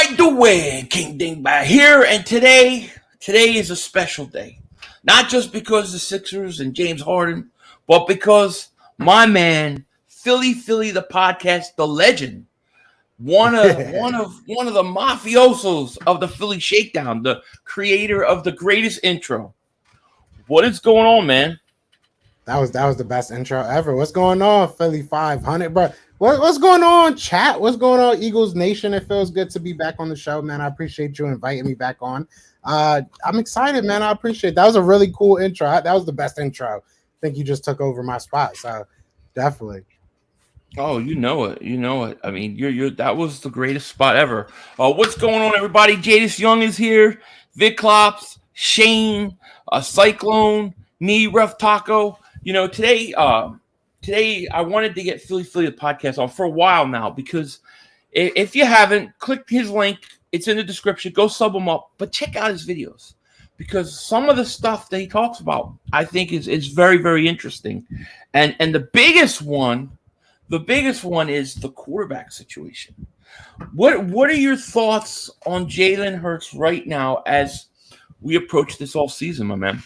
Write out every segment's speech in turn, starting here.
Ride the wave, King Dingbat here, and today is a special day. Not just because the Sixers and James Harden, but because my man, Philly the podcast, the legend, one of the mafiosos of the Philly Shakedown, the creator of the greatest intro. What is going on, man? That was the best intro ever. What's going on, Philly 500, bro? What's going on, chat? What's going on, Eagles Nation? It feels good to be back on the show, man. I appreciate you inviting me back on. I'm excited, man. I appreciate it. That was a really cool intro. That was the best intro. I think you just took over my spot, so definitely. Oh, you know it. I mean, you're that was the greatest spot ever. What's going on, everybody? Jadis Young is here. Vic Klops, Shane, Cyclone, Me, Ref Taco. You know, today I wanted to get Philly the podcast on for a while now because if you haven't, click his link. It's in the description. Go sub him up, but check out his videos because some of the stuff that he talks about, I think, is very, very interesting. And the biggest one is the quarterback situation. What are your thoughts on Jalen Hurts right now as we approach this all season, my man?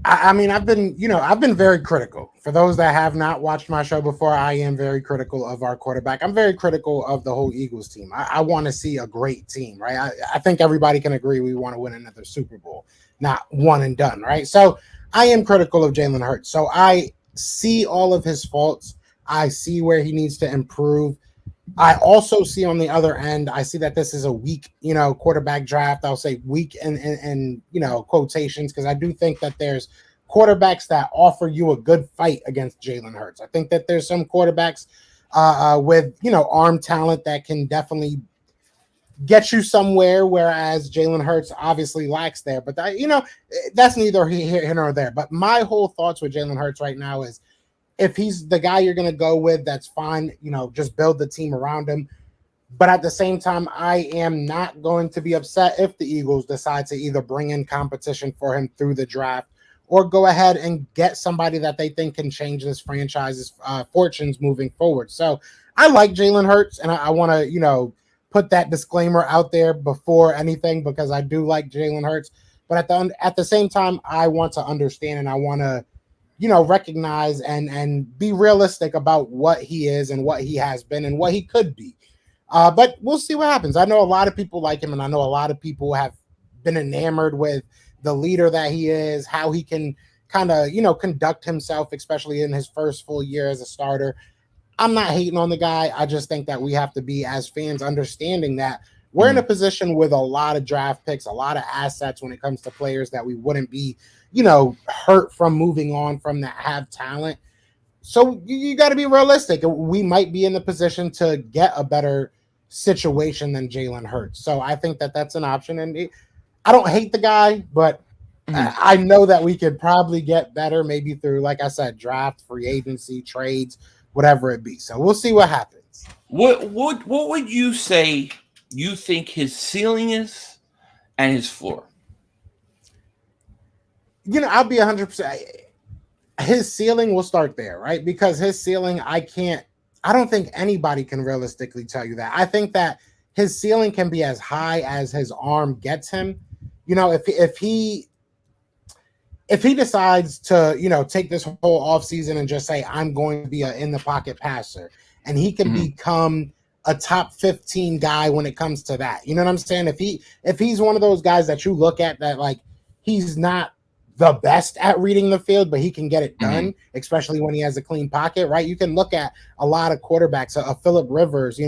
I mean, I've been very critical. For those that have not watched my show before, I am very critical of our quarterback. I'm very critical of the whole Eagles team. I want to see a great team, right? I think everybody can agree we want to win another Super Bowl, not one and done, right? So I am critical of Jalen Hurts. So I see all of his faults. I see where he needs to improve. I also see on the other end, I see that this is a weak, quarterback draft. I'll say weak in quotations, because I do think that there's quarterbacks that offer you a good fight against Jalen Hurts. I think that there's some quarterbacks with, arm talent that can definitely get you somewhere, whereas Jalen Hurts obviously lacks there. But that's neither here nor there. But my whole thoughts with Jalen Hurts right now is, if he's the guy you're going to go with, that's fine. Just build the team around him. But at the same time, I am not going to be upset if the Eagles decide to either bring in competition for him through the draft or go ahead and get somebody that they think can change this franchise's fortunes moving forward. So I like Jalen Hurts, and I want to, put that disclaimer out there before anything, because I do like Jalen Hurts. But at the same time, I want to understand, and I want to recognize and be realistic about what he is and what he has been and what he could be. But we'll see what happens. I know a lot of people like him, and I know a lot of people have been enamored with the leader that he is, how he can kind of, conduct himself, especially in his first full year as a starter. I'm not hating on the guy. I just think that we have to be, as fans, understanding that we're in a position with a lot of draft picks, a lot of assets when it comes to players that we wouldn't be, hurt from moving on from, that have talent. So you got to be realistic. We might be in the position to get a better situation than Jalen Hurts. So I think that that's an option. And I don't hate the guy, but I know that we could probably get better, maybe through, like I said, draft, free agency, trades, whatever it be. So we'll see what happens. What would you say you think his ceiling is and his floor? I'll be 100%. His ceiling, will start there, right? Because his ceiling, I don't think anybody can realistically tell you that. I think that his ceiling can be as high as his arm gets him. If he decides to, take this whole offseason and just say, I'm going to be an in the pocket passer, and he can become a top 15 guy when it comes to that. You know what I'm saying? If he's one of those guys that you look at that, like, he's not the best at reading the field, but he can get it done, especially when he has a clean pocket, right? You can look at a lot of quarterbacks, Phillip Rivers,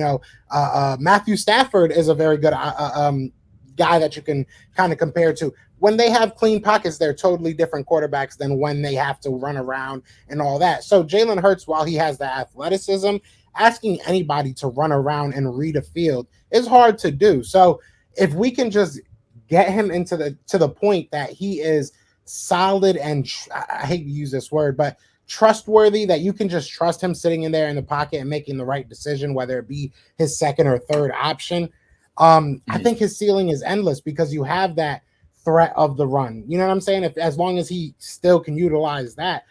Matthew Stafford is a very good guy that you can kind of compare to. When they have clean pockets, they're totally different quarterbacks than when they have to run around and all that. So Jalen Hurts, while he has the athleticism, asking anybody to run around and read a field is hard to do. So if we can just get him to the point that he is solid and I hate to use this word, but trustworthy, that you can just trust him sitting in there in the pocket and making the right decision, whether it be his second or third option. I think his ceiling is endless, because you have that threat of the run. You know what I'm saying? As long as he still can utilize that,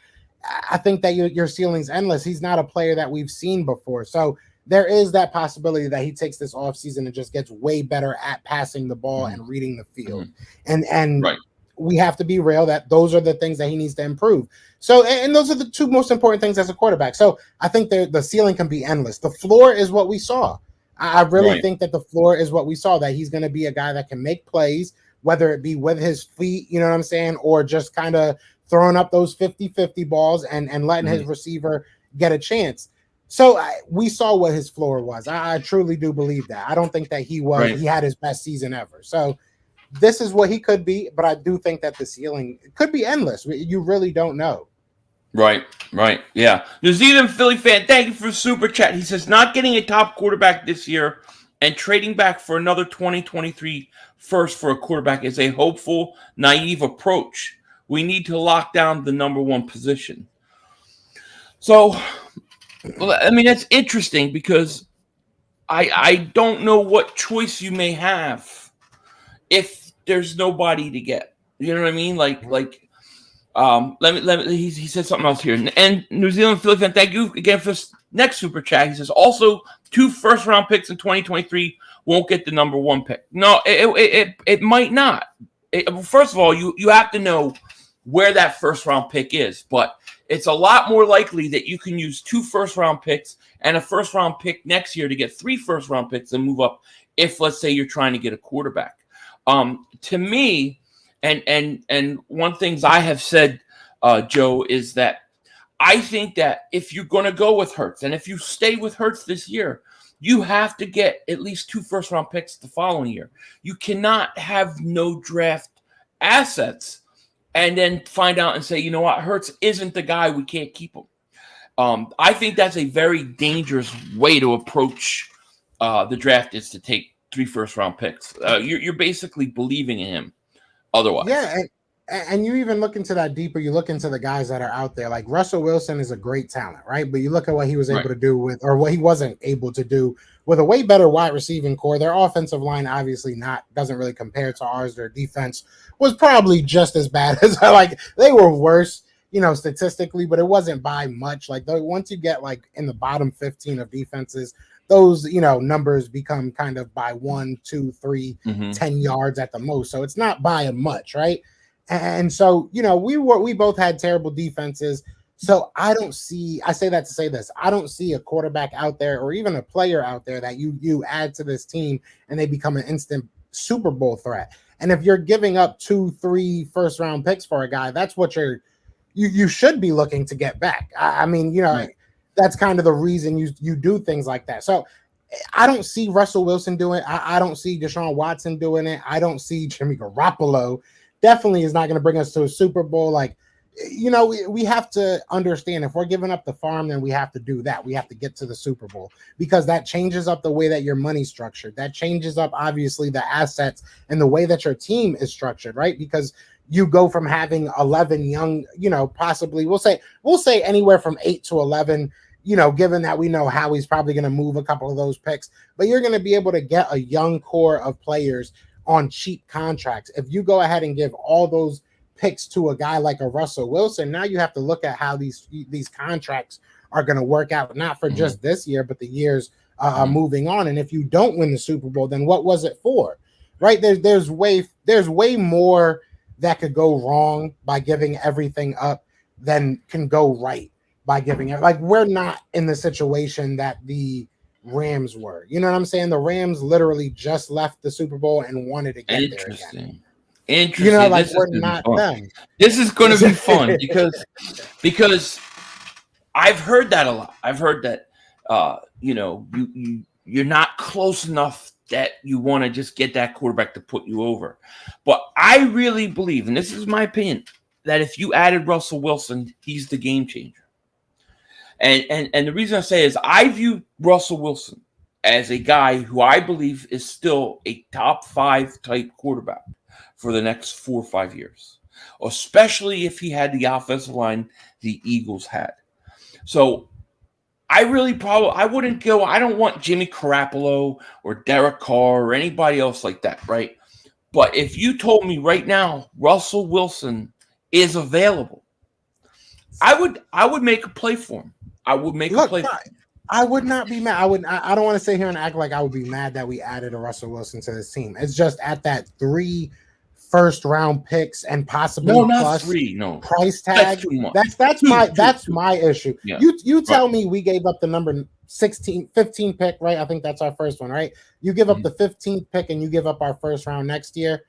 I think that your ceiling's endless. He's not a player that we've seen before. So there is that possibility that he takes this offseason and just gets way better at passing the ball and reading the field. And right. we have to be real that those are the things that he needs to improve. So, and those are the two most important things as a quarterback. So I think the ceiling can be endless. The floor is what we saw. I really think that the floor is what we saw, that he's going to be a guy that can make plays, whether it be with his feet, you know what I'm saying, or just kind of throwing up those 50-50 balls and letting his receiver get a chance. So we saw what his floor was. I truly do believe that. I don't think that he had his best season ever. So this is what he could be, but I do think that the ceiling could be endless. You really don't know. Right. Yeah. New Zealand Philly fan, thank you for super chat. He says, not getting a top quarterback this year and trading back for another 2023 first for a quarterback is a hopeful, naive approach. We need to lock down the number one position. So, I mean, that's interesting because I don't know what choice you may have if there's nobody to get. You know what I mean? Like he said something else here. And New Zealand Philly fan, thank you again for this next super chat. He says, also 2 first-round picks in 2023 won't get the number one pick. No, it might not. First of all, you have to know where that first-round pick is, but it's a lot more likely that you can use 2 first-round picks and a first-round pick next year to get 3 first-round picks and move up if, let's say, you're trying to get a quarterback. To me, and one things I have said, Joe, is that I think that if you're going to go with Hurts, and if you stay with Hurts this year, you have to get at least 2 first-round picks the following year. You cannot have no draft assets and then find out and say, you know what, Hurts isn't the guy, we can't keep him. I think that's a very dangerous way to approach the draft, is to take 3 first-round picks. You're basically believing in him otherwise. Yeah, and you even look into that deeper. You look into the guys that are out there. Like Russell Wilson is a great talent, right? But you look at what he was able to do with, or what he wasn't able to do with a way better wide receiving core. Their offensive line obviously doesn't really compare to ours. Their defense was probably just as bad as they were worse, statistically, but it wasn't by much. Like once you get like in the bottom 15 of defenses, those numbers become kind of by 1, 2, 3, 10 yards at the most. So it's not by much, right? And so we both had terrible defenses. So I say that to say this, I don't see a quarterback out there or even a player out there that you add to this team and they become an instant Super Bowl threat. And if you're giving up 2, 3 first round picks for a guy, that's what you should be looking to get back. I mean, that's kind of the reason you do things like that. So I don't see Russell Wilson doing it. I don't see Deshaun Watson doing it. I don't see Jimmy Garoppolo. Definitely is not going to bring us to a Super Bowl. We have to understand, if we're giving up the farm, then we have to do that. We have to get to the Super Bowl, because that changes up the way that your money's structured. That changes up, obviously, the assets and the way that your team is structured, right? Because you go from having 11 young, possibly we'll say anywhere from 8 to 11, given that we know how he's probably going to move a couple of those picks, but you're going to be able to get a young core of players on cheap contracts. If you go ahead and give all those picks to a guy like a Russell Wilson, now you have to look at how these contracts are going to work out, not for just this year, but the years moving on. And if you don't win the Super Bowl, then what was it for? Right? There's way more that could go wrong by giving everything up than can go right by giving it. Like, we're not in the situation that the Rams were. You know what I'm saying? The Rams literally just left the Super Bowl and wanted to get there again. Interesting. We're not them. This is going to be fun because I've heard that a lot. I've heard that you're not close enough that you want to just get that quarterback to put you over. But I really believe, and this is my opinion, that if you added Russell Wilson, he's the game changer. And the reason I say is I view Russell Wilson as a guy who I believe is still a top 5 type quarterback for the next 4 or 5 years, especially if he had the offensive line the Eagles had. So I wouldn't go. I don't want Jimmy Garoppolo or Derek Carr or anybody else like that, right? But if you told me right now Russell Wilson is available, I would make a play for him. I would make a play for him. I would not be mad. I don't want to sit here and act like I would be mad that we added a Russell Wilson to this team. It's just at that 3 first-round picks and possibly No, not plus 3. No, price that's tag. too much. That's my issue. Yeah. You tell me we gave up the number 15 pick, right? I think that's our first one, right? You give up the 15th pick and you give up our first round next year.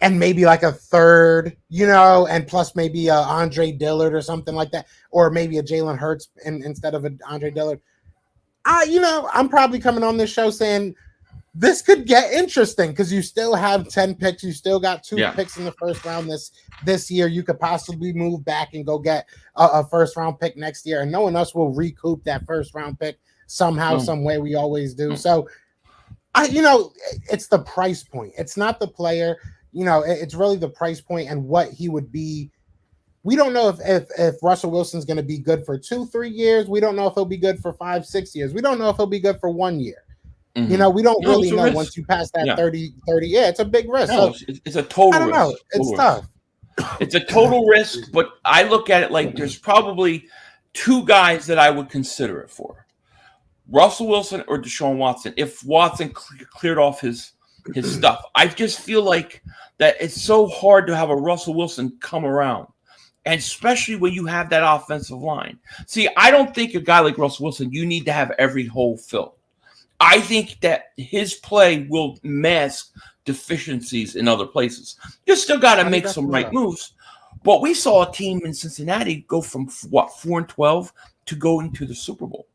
And maybe like a third, and plus maybe a Andre Dillard or something like that, or maybe a Jalen Hurts instead of an Andre Dillard. I'm probably coming on this show saying this could get interesting because you still have 10 picks. You still got 2 picks in the first round this year. You could possibly move back and go get a first round pick next year, and no one else will recoup that first round pick somehow, some way. We always do. So, it's the price point. It's not the player. It's really the price point and what he would be. We don't know if Russell Wilson's going to be good for 2-3 years. We don't know if he'll be good for 5-6 years. We don't know if he'll be good for 1 year. We don't really know risk. Once you pass that 30. Yeah, it's a big risk. No, so it's a total risk. I don't know. It's tough. It's a total risk, but I look at it like there's probably 2 guys that I would consider it for. Russell Wilson or Deshaun Watson. If Watson cleared off his stuff. I just feel like that it's so hard to have a Russell Wilson come around, and especially when you have that offensive line. See, I don't think a guy like Russell Wilson, you need to have every hole filled. I think that his play will mask deficiencies in other places. You still got to make some right moves. But we saw a team in Cincinnati go from 4-12 to go into the Super Bowl.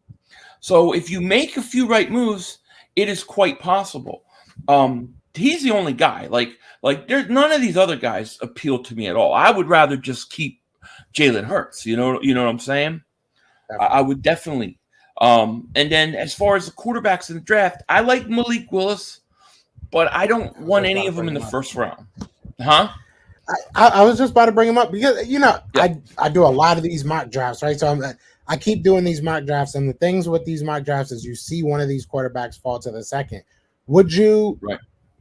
So if you make a few right moves, it is quite possible. He's the only guy. Like there's none of these other guys appeal to me at all. I would rather just keep Jalen Hurts. You know what I'm saying? I would definitely. And then as far as the quarterbacks in the draft, I like Malik Willis, but I don't want any of them in the first round. Huh? I was just about to bring him up because I do a lot of these mock drafts, right? So I keep doing these mock drafts, and the things with these mock drafts is you see one of these quarterbacks fall to the second. Would you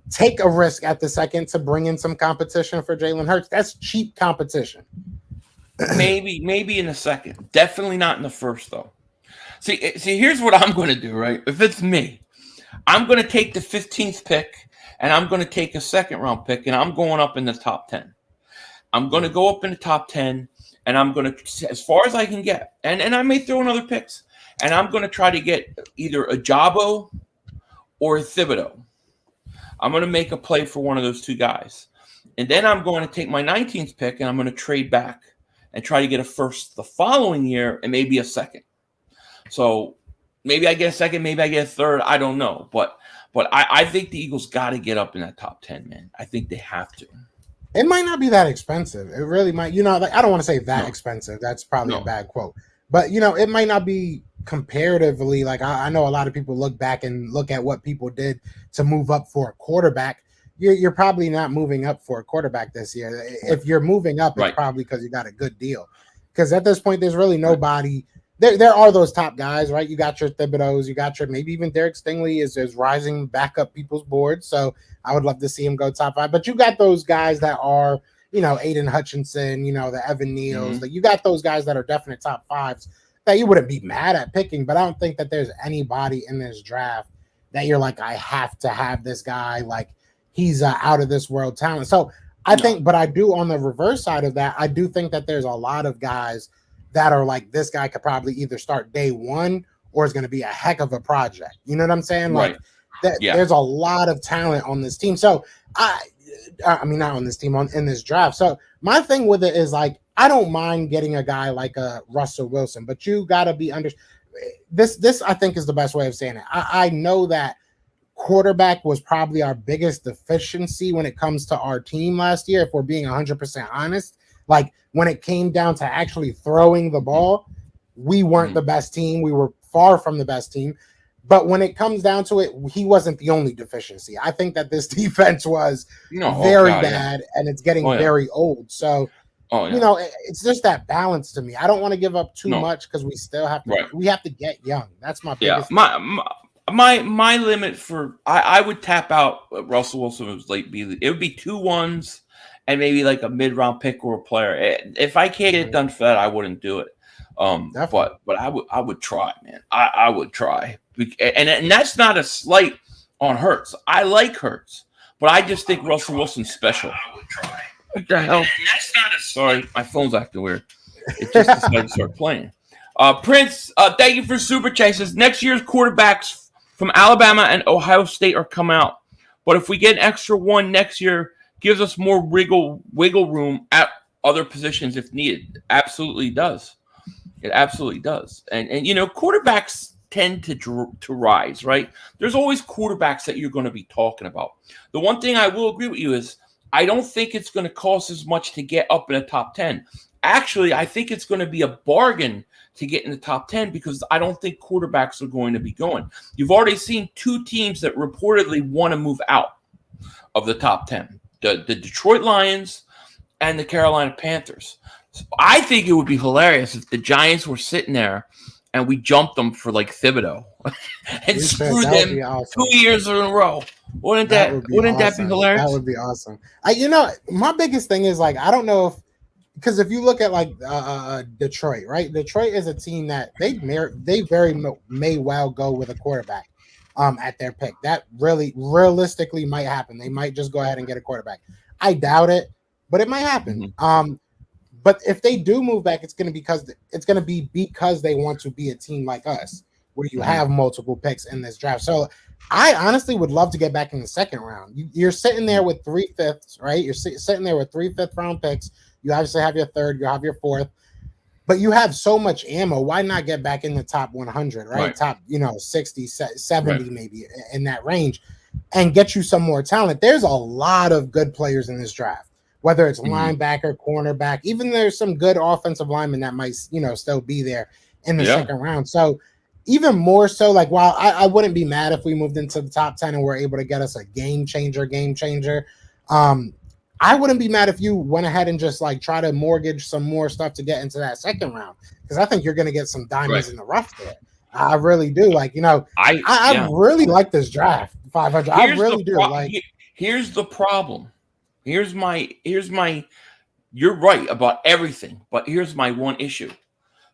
take a risk at the second to bring in some competition for Jalen Hurts? That's cheap competition. Maybe in the second. Definitely not in the first, though. See, here's what I'm going to do, right? If it's me, I'm going to take the 15th pick, and I'm going to take a second-round pick, and I'm going up in the top 10. I'm going to go up in the top 10, and I'm going to, as far as I can get, and I may throw in other picks, and I'm going to try to get either a Jabo or a Thibodeau. I'm going to make a play for one of those 2 guys. And then I'm going to take my 19th pick, and I'm going to trade back and try to get a first the following year and maybe a second. So maybe I get a second, maybe I get a third. I don't know. But I think the Eagles got to get up in that top 10, man. I think they have to. It might not be that expensive. It really might. I don't want to say that expensive. That's probably a bad quote. But, it might not be comparatively. Like, I know a lot of people look back and look at what people did to move up for a quarterback. You're probably not moving up for a quarterback this year. If you're moving up, it's probably because you got a good deal. Because at this point, there's really nobody. There are those top guys, right? You got your Thibodeaus, you got your maybe even Derek Stingley is rising back up people's boards. So I would love to see him go top 5. But you got those guys that are, Aiden Hutchinson, the Evan Neals. You got those guys that are definite top 5s that you wouldn't be mad at picking. But I don't think that there's anybody in this draft that you're like, I have to have this guy. Like, he's out of this world talent. So I think, but I do on the reverse side of that, I do think that there's a lot of guys that are like, this guy could probably either start day 1 or is going to be a heck of a project. You know what I'm saying? Like there's a lot of talent on this team. So I mean, not on this team, in this draft. So my thing with it is like, I don't mind getting a guy like a Russell Wilson, but you got to be this I think is the best way of saying it. I know that quarterback was probably our biggest deficiency when it comes to our team last year, if we're being 100% honest. Like, when it came down to actually throwing the ball, we weren't the best team. We were far from the best team. But when it comes down to it, he wasn't the only deficiency. I think that this defense was very bad, and it's getting very old. So, it's just that balance to me. I don't want to give up too much because we still have to. We have to get young. That's my biggest. My limit for I would tap out Russell Wilson was late. It would be 2 1s and maybe like a mid-round pick or a player. If I can't get it done for that, I wouldn't do it. But I would try, man. I would try, and that's not a slight on Hurts. I like Hurts, but I just think Russell Wilson's special. I would try. What the hell? And that's not a sorry, my phone's acting weird. It just decided to start playing. Prince, thank you for super chases. Next year's quarterbacks from Alabama and Ohio State are come out, but if we get an extra one next year, gives us more wiggle room at other positions if needed. Absolutely does. It absolutely does. And quarterbacks tend to rise, right? There's always quarterbacks that you're going to be talking about. The one thing I will agree with you is I don't think it's going to cost as much to get up in the top 10. Actually, I think it's going to be a bargain to get in the top 10 because I don't think quarterbacks are going to be going. You've already seen two teams that reportedly want to move out of the top 10, the Detroit Lions and the Carolina Panthers. So I think it would be hilarious if the Giants were sitting there and we jumped them for like Thibodeau and screwed them awesome. 2 years in a row. Wouldn't that be hilarious? That would be awesome. My biggest thing is like I don't know if because if you look at like Detroit, right? Detroit is a team that they very may well go with a quarterback at their pick. That really realistically might happen. They might just go ahead and get a quarterback. I doubt it, but it might happen. Mm-hmm. But if they do move back, it's going to be because they want to be a team like us, where you have multiple picks in this draft. So I honestly would love to get back in the second round. You're sitting there with 3/5, right? You're sitting there with 3 5th-round picks. You obviously have your third, you have your fourth, but you have so much ammo. Why not get back in the top 100, right? Top, 60, 70, maybe in that range, and get you some more talent. There's a lot of good players in this draft, whether it's linebacker, cornerback, even there's some good offensive linemen that might, still be there in the second round. So even more so, like, while I wouldn't be mad if we moved into the top 10 and were able to get us a game changer. I wouldn't be mad if you went ahead and just like try to mortgage some more stuff to get into that second round, because I think you're going to get some diamonds in the rough there. I really do. Like, I really like this draft 500. I really do. Here's the problem. Here's my. You're right about everything, but here's my one issue.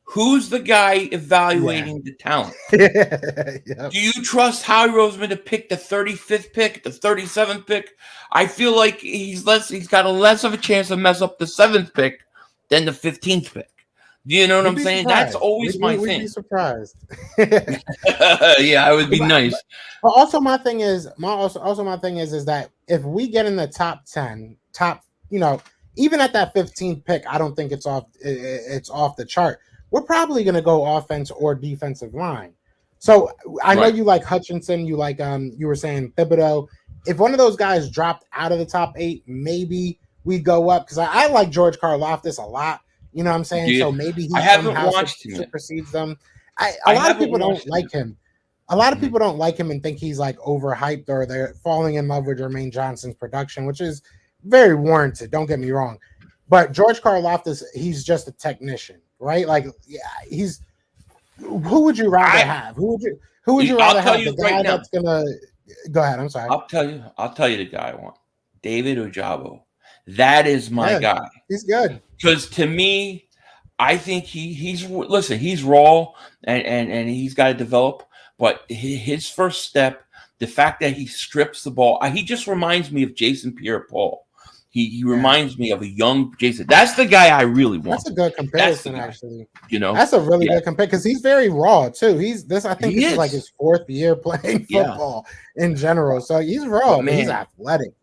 Who's the guy evaluating the talent? Yep. Do you trust Howie Roseman to pick the 35th pick, the 37th pick? I feel like he's got a less of a chance to mess up the 7th pick than the 15th pick. Do you know what I'm saying? Surprised. That's always my thing. We'd be surprised. Yeah, I would be nice. But also my thing is that if we get in the top 10, even at that 15th pick, I don't think it's off the chart. We're probably going to go offense or defensive line. So I know you like Hutchinson. You like you were saying Thibodeau. If one of those guys dropped out of the top 8, maybe we'd go up, because I like George Karlaftis a lot. You know what I'm saying? Dude, so maybe he somehow supersedes them. A lot of people don't like him. A lot of people don't like him and think he's like overhyped, or they're falling in love with Jermaine Johnson's production, which is very warranted. Don't get me wrong. But George Karlaftis, he's just a technician. Right, like who would you rather have? Who would you rather have? The guy that's gonna go ahead. I'm sorry. I'll tell you the guy I want. David Ojabo. That is my guy. He's good. Because to me, I think he's raw and he's got to develop. But his first step, the fact that he strips the ball, he just reminds me of Jason Pierre-Paul. He reminds me of a young Jason. That's the guy I really want. That's a good comparison, actually. That's a really good comparison, because he's very raw too. I think this is like his 4th year playing football in general. So he's raw, but he's athletic.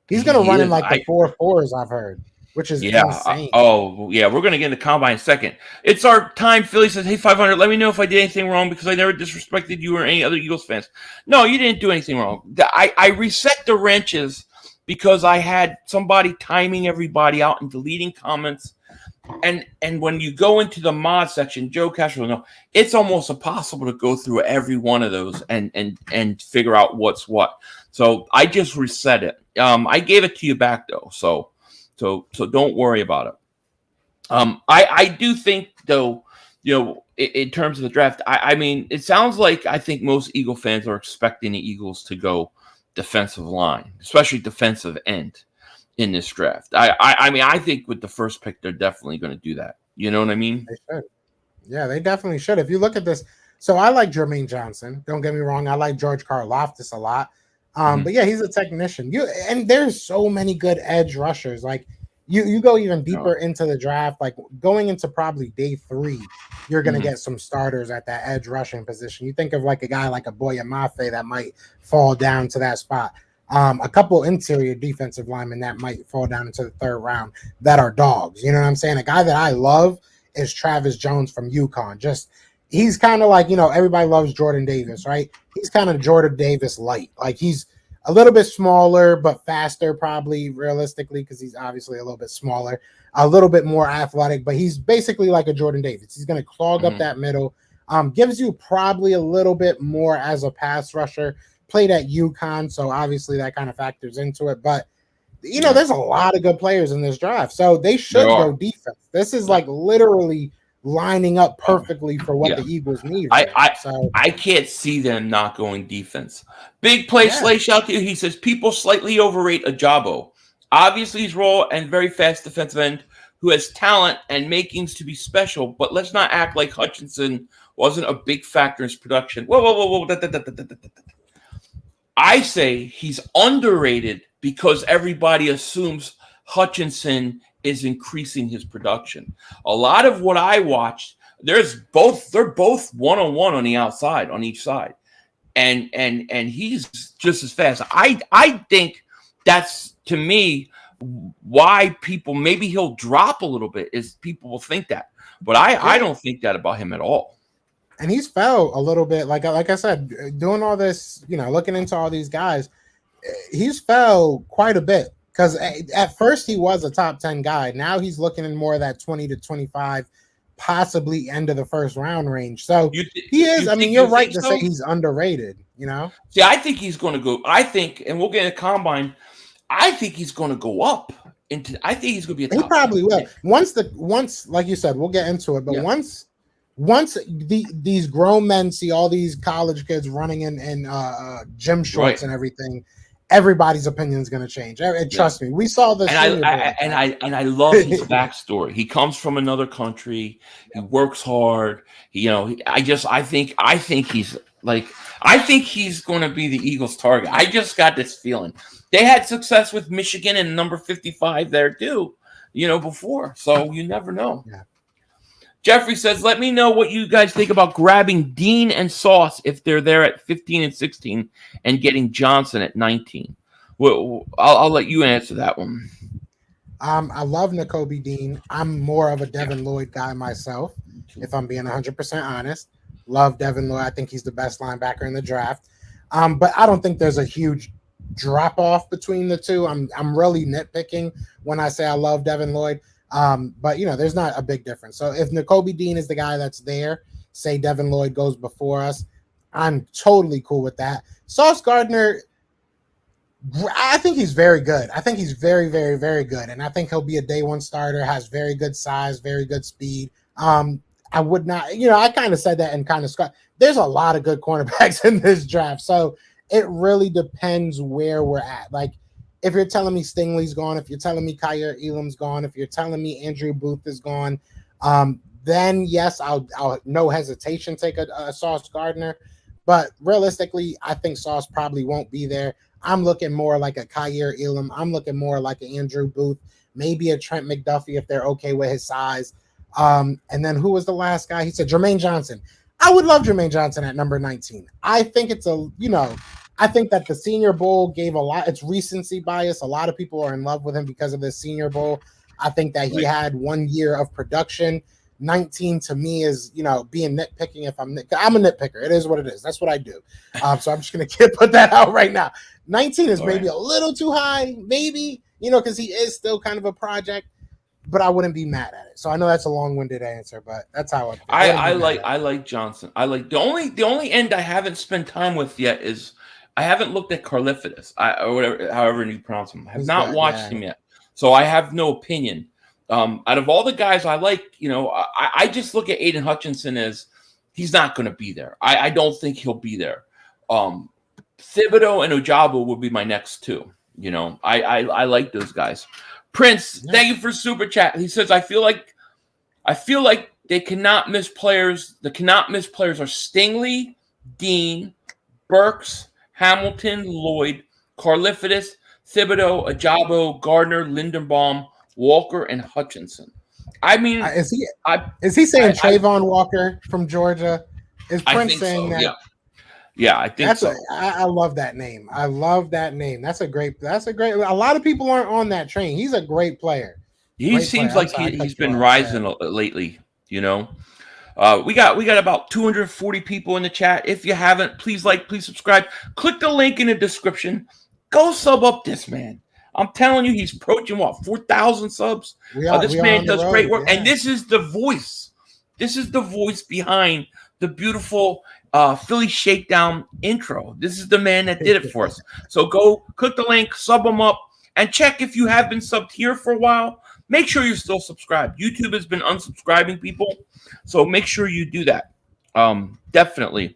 He's gonna run in like the 4.4s, I've heard, which is insane. We're gonna get in the combine in a second. It's our time. Philly says, "Hey, 500. Let me know if I did anything wrong, because I never disrespected you or any other Eagles fans." No, you didn't do anything wrong. I reset the wrenches, because I had somebody timing everybody out and deleting comments. And when you go into the mod section, Joe Castro, no, it's almost impossible to go through every one of those and figure out what's what. So I just reset it. I gave it to you back though. So don't worry about it. I do think though, in terms of the draft, I mean, it sounds like I think most Eagle fans are expecting the Eagles to go defensive line, especially defensive end in this draft. I mean, I think with the first pick, they're definitely going to do that. You know what I mean? They should. Yeah, they definitely should. If you look at this, so I like Jermaine Johnson. Don't get me wrong, I like George Karlaftis a lot. Mhm. But yeah, he's a technician. And there's so many good edge rushers. Like you go even deeper No. into the draft, like going into probably day 3, you're gonna Mhm. get some starters at that edge rushing position. You think of like a guy like a Boya Mafe that might fall down to that spot. A couple interior defensive linemen that might fall down into the 3rd round that are dogs. You know what I'm saying? A guy that I love is Travis Jones from UConn. Just he's kind of like, everybody loves Jordan Davis, right? He's kind of Jordan Davis light. Like he's a little bit smaller, but faster, probably realistically, because he's obviously a little bit smaller, a little bit more athletic, but he's basically like a Jordan Davis. He's going to clog up Mhm. that middle, gives you probably a little bit more as a pass rusher. Played at UConn, so obviously that kind of factors into it. But Yeah, there's a lot of good players in this draft, so they there should go are. defense. This is Yeah. like literally lining up perfectly for what Yeah. the Eagles need I, right now. I So I can't see them not going defense. Big play yeah, Slay shout to you. He says people slightly overrate Ajabo. Obviously, he's raw and very fast defensive end who has talent and makings to be special. But let's not act like Hutchinson wasn't a big factor in his production. Whoa, whoa, whoa, whoa! I say he's underrated because everybody assumes Hutchinson is increasing his production. A lot of what I watched, they're both one-on-one on the outside, on each side. And he's just as fast. I think that's, to me, why people, maybe he'll drop a little bit, is people will think that. But I yeah, don't think that about him at all. and he's fell a little bit. Like I said, doing all this, looking into all these guys, he's fell quite a bit. Because at first he was a top 10 guy. Now he's looking in more of that 20 to 25, possibly end of the 1st round range. So he is. I mean, You you're right think to say so? he's underrated. See, I think he's going to go. I think, and we'll get a combine. I think he's going to go up into. I think he's going to be a He top 10 probably will. pick. Once, like you said, we'll get into it. But Yeah, once these grown men see all these college kids running in gym shorts right. and everything, everybody's opinion is going to change. Yeah, Trust me, we saw the and Senior Bowl. I love his backstory. He comes from another country. He works hard. I think he's like. I think he's going to be the Eagles' target. I just got this feeling. They had success with Michigan and number 55 there too, before. So you never know. Yeah. Jeffrey says, let me know what you guys think about grabbing Dean and Sauce if they're there at 15 and 16 and getting Johnson at 19. Well, I'll let you answer that one. I love Nakobe Dean. I'm more of a Devin Lloyd guy myself, if I'm being 100% honest. Love Devin Lloyd. I think he's the best linebacker in the draft. But I don't think there's a huge drop off between the two. I'm really nitpicking when I say I love Devin Lloyd. But there's not a big difference. So if Nakobe Dean is the guy that's there, say Devin Lloyd goes before us, I'm totally cool with that. Sauce Gardner, I think he's very good. I think he's very, very, very good. And I think he'll be a day 1 starter, has very good size, very good speed. I would not, I kind of said that and kind of there's a lot of good cornerbacks in this draft. So it really depends where we're at. Like, if you're telling me Stingley's gone, if you're telling me Kyer Elam's gone, if you're telling me Andrew Booth is gone, then yes, I'll no hesitation take a Sauce Gardner. But realistically, I think Sauce probably won't be there. I'm looking more like a Kyer Elam. I'm looking more like an Andrew Booth, maybe a Trent McDuffie if they're okay with his size. And then who was the last guy? He said Jermaine Johnson. I would love Jermaine Johnson at number 19. I think I think that the Senior Bowl gave a lot. It's recency bias. A lot of people are in love with him because of the Senior Bowl. I think that he had 1 year of production. 19 to me is, being nitpicking. If I'm a nitpicker, it is what it is. That's what I do. So I'm just going to put that out right now. 19 is maybe a little too high, maybe, because he is still kind of a project, but I wouldn't be mad at it. So I know that's a long-winded answer, but that's how I like Johnson. I like the only end I haven't spent time with yet is I haven't looked at Carlifidus, or whatever, however you pronounce him. I have not watched him yet, so I have no opinion. Out of all the guys I like, I just look at Aiden Hutchinson as he's not going to be there. I don't think he'll be there. Thibodeau and Ojabo would be my next two. I like those guys. Prince, thank you for super chat. He says, I feel like they cannot miss players. The cannot miss players are Stingley, Dean, Burks, Hamilton, Lloyd, Karlaftis, Thibodeau, Ajabo, Gardner, Lindenbaum, Walker, and Hutchinson. I mean, is he saying Trayvon Walker from Georgia? Is Prince saying so, that? Yeah, I think so. I love that name. I love that name. That's a great. A lot of people aren't on that train. He's a great player. He seems like he's been rising lately. You know, we got about 240 people in the chat. If you haven't, please subscribe. Click the link in the description. Go sub up this man. I'm telling you, he's approaching 4,000 subs. This man does great work, and this is the voice. This is the voice behind the beautiful Philly Shakedown intro. This is the man that did it for us. So go click the link, sub him up, and check if you have been subbed here for a while. Make sure you're still subscribed. YouTube has been unsubscribing people, so make sure you do that. Definitely.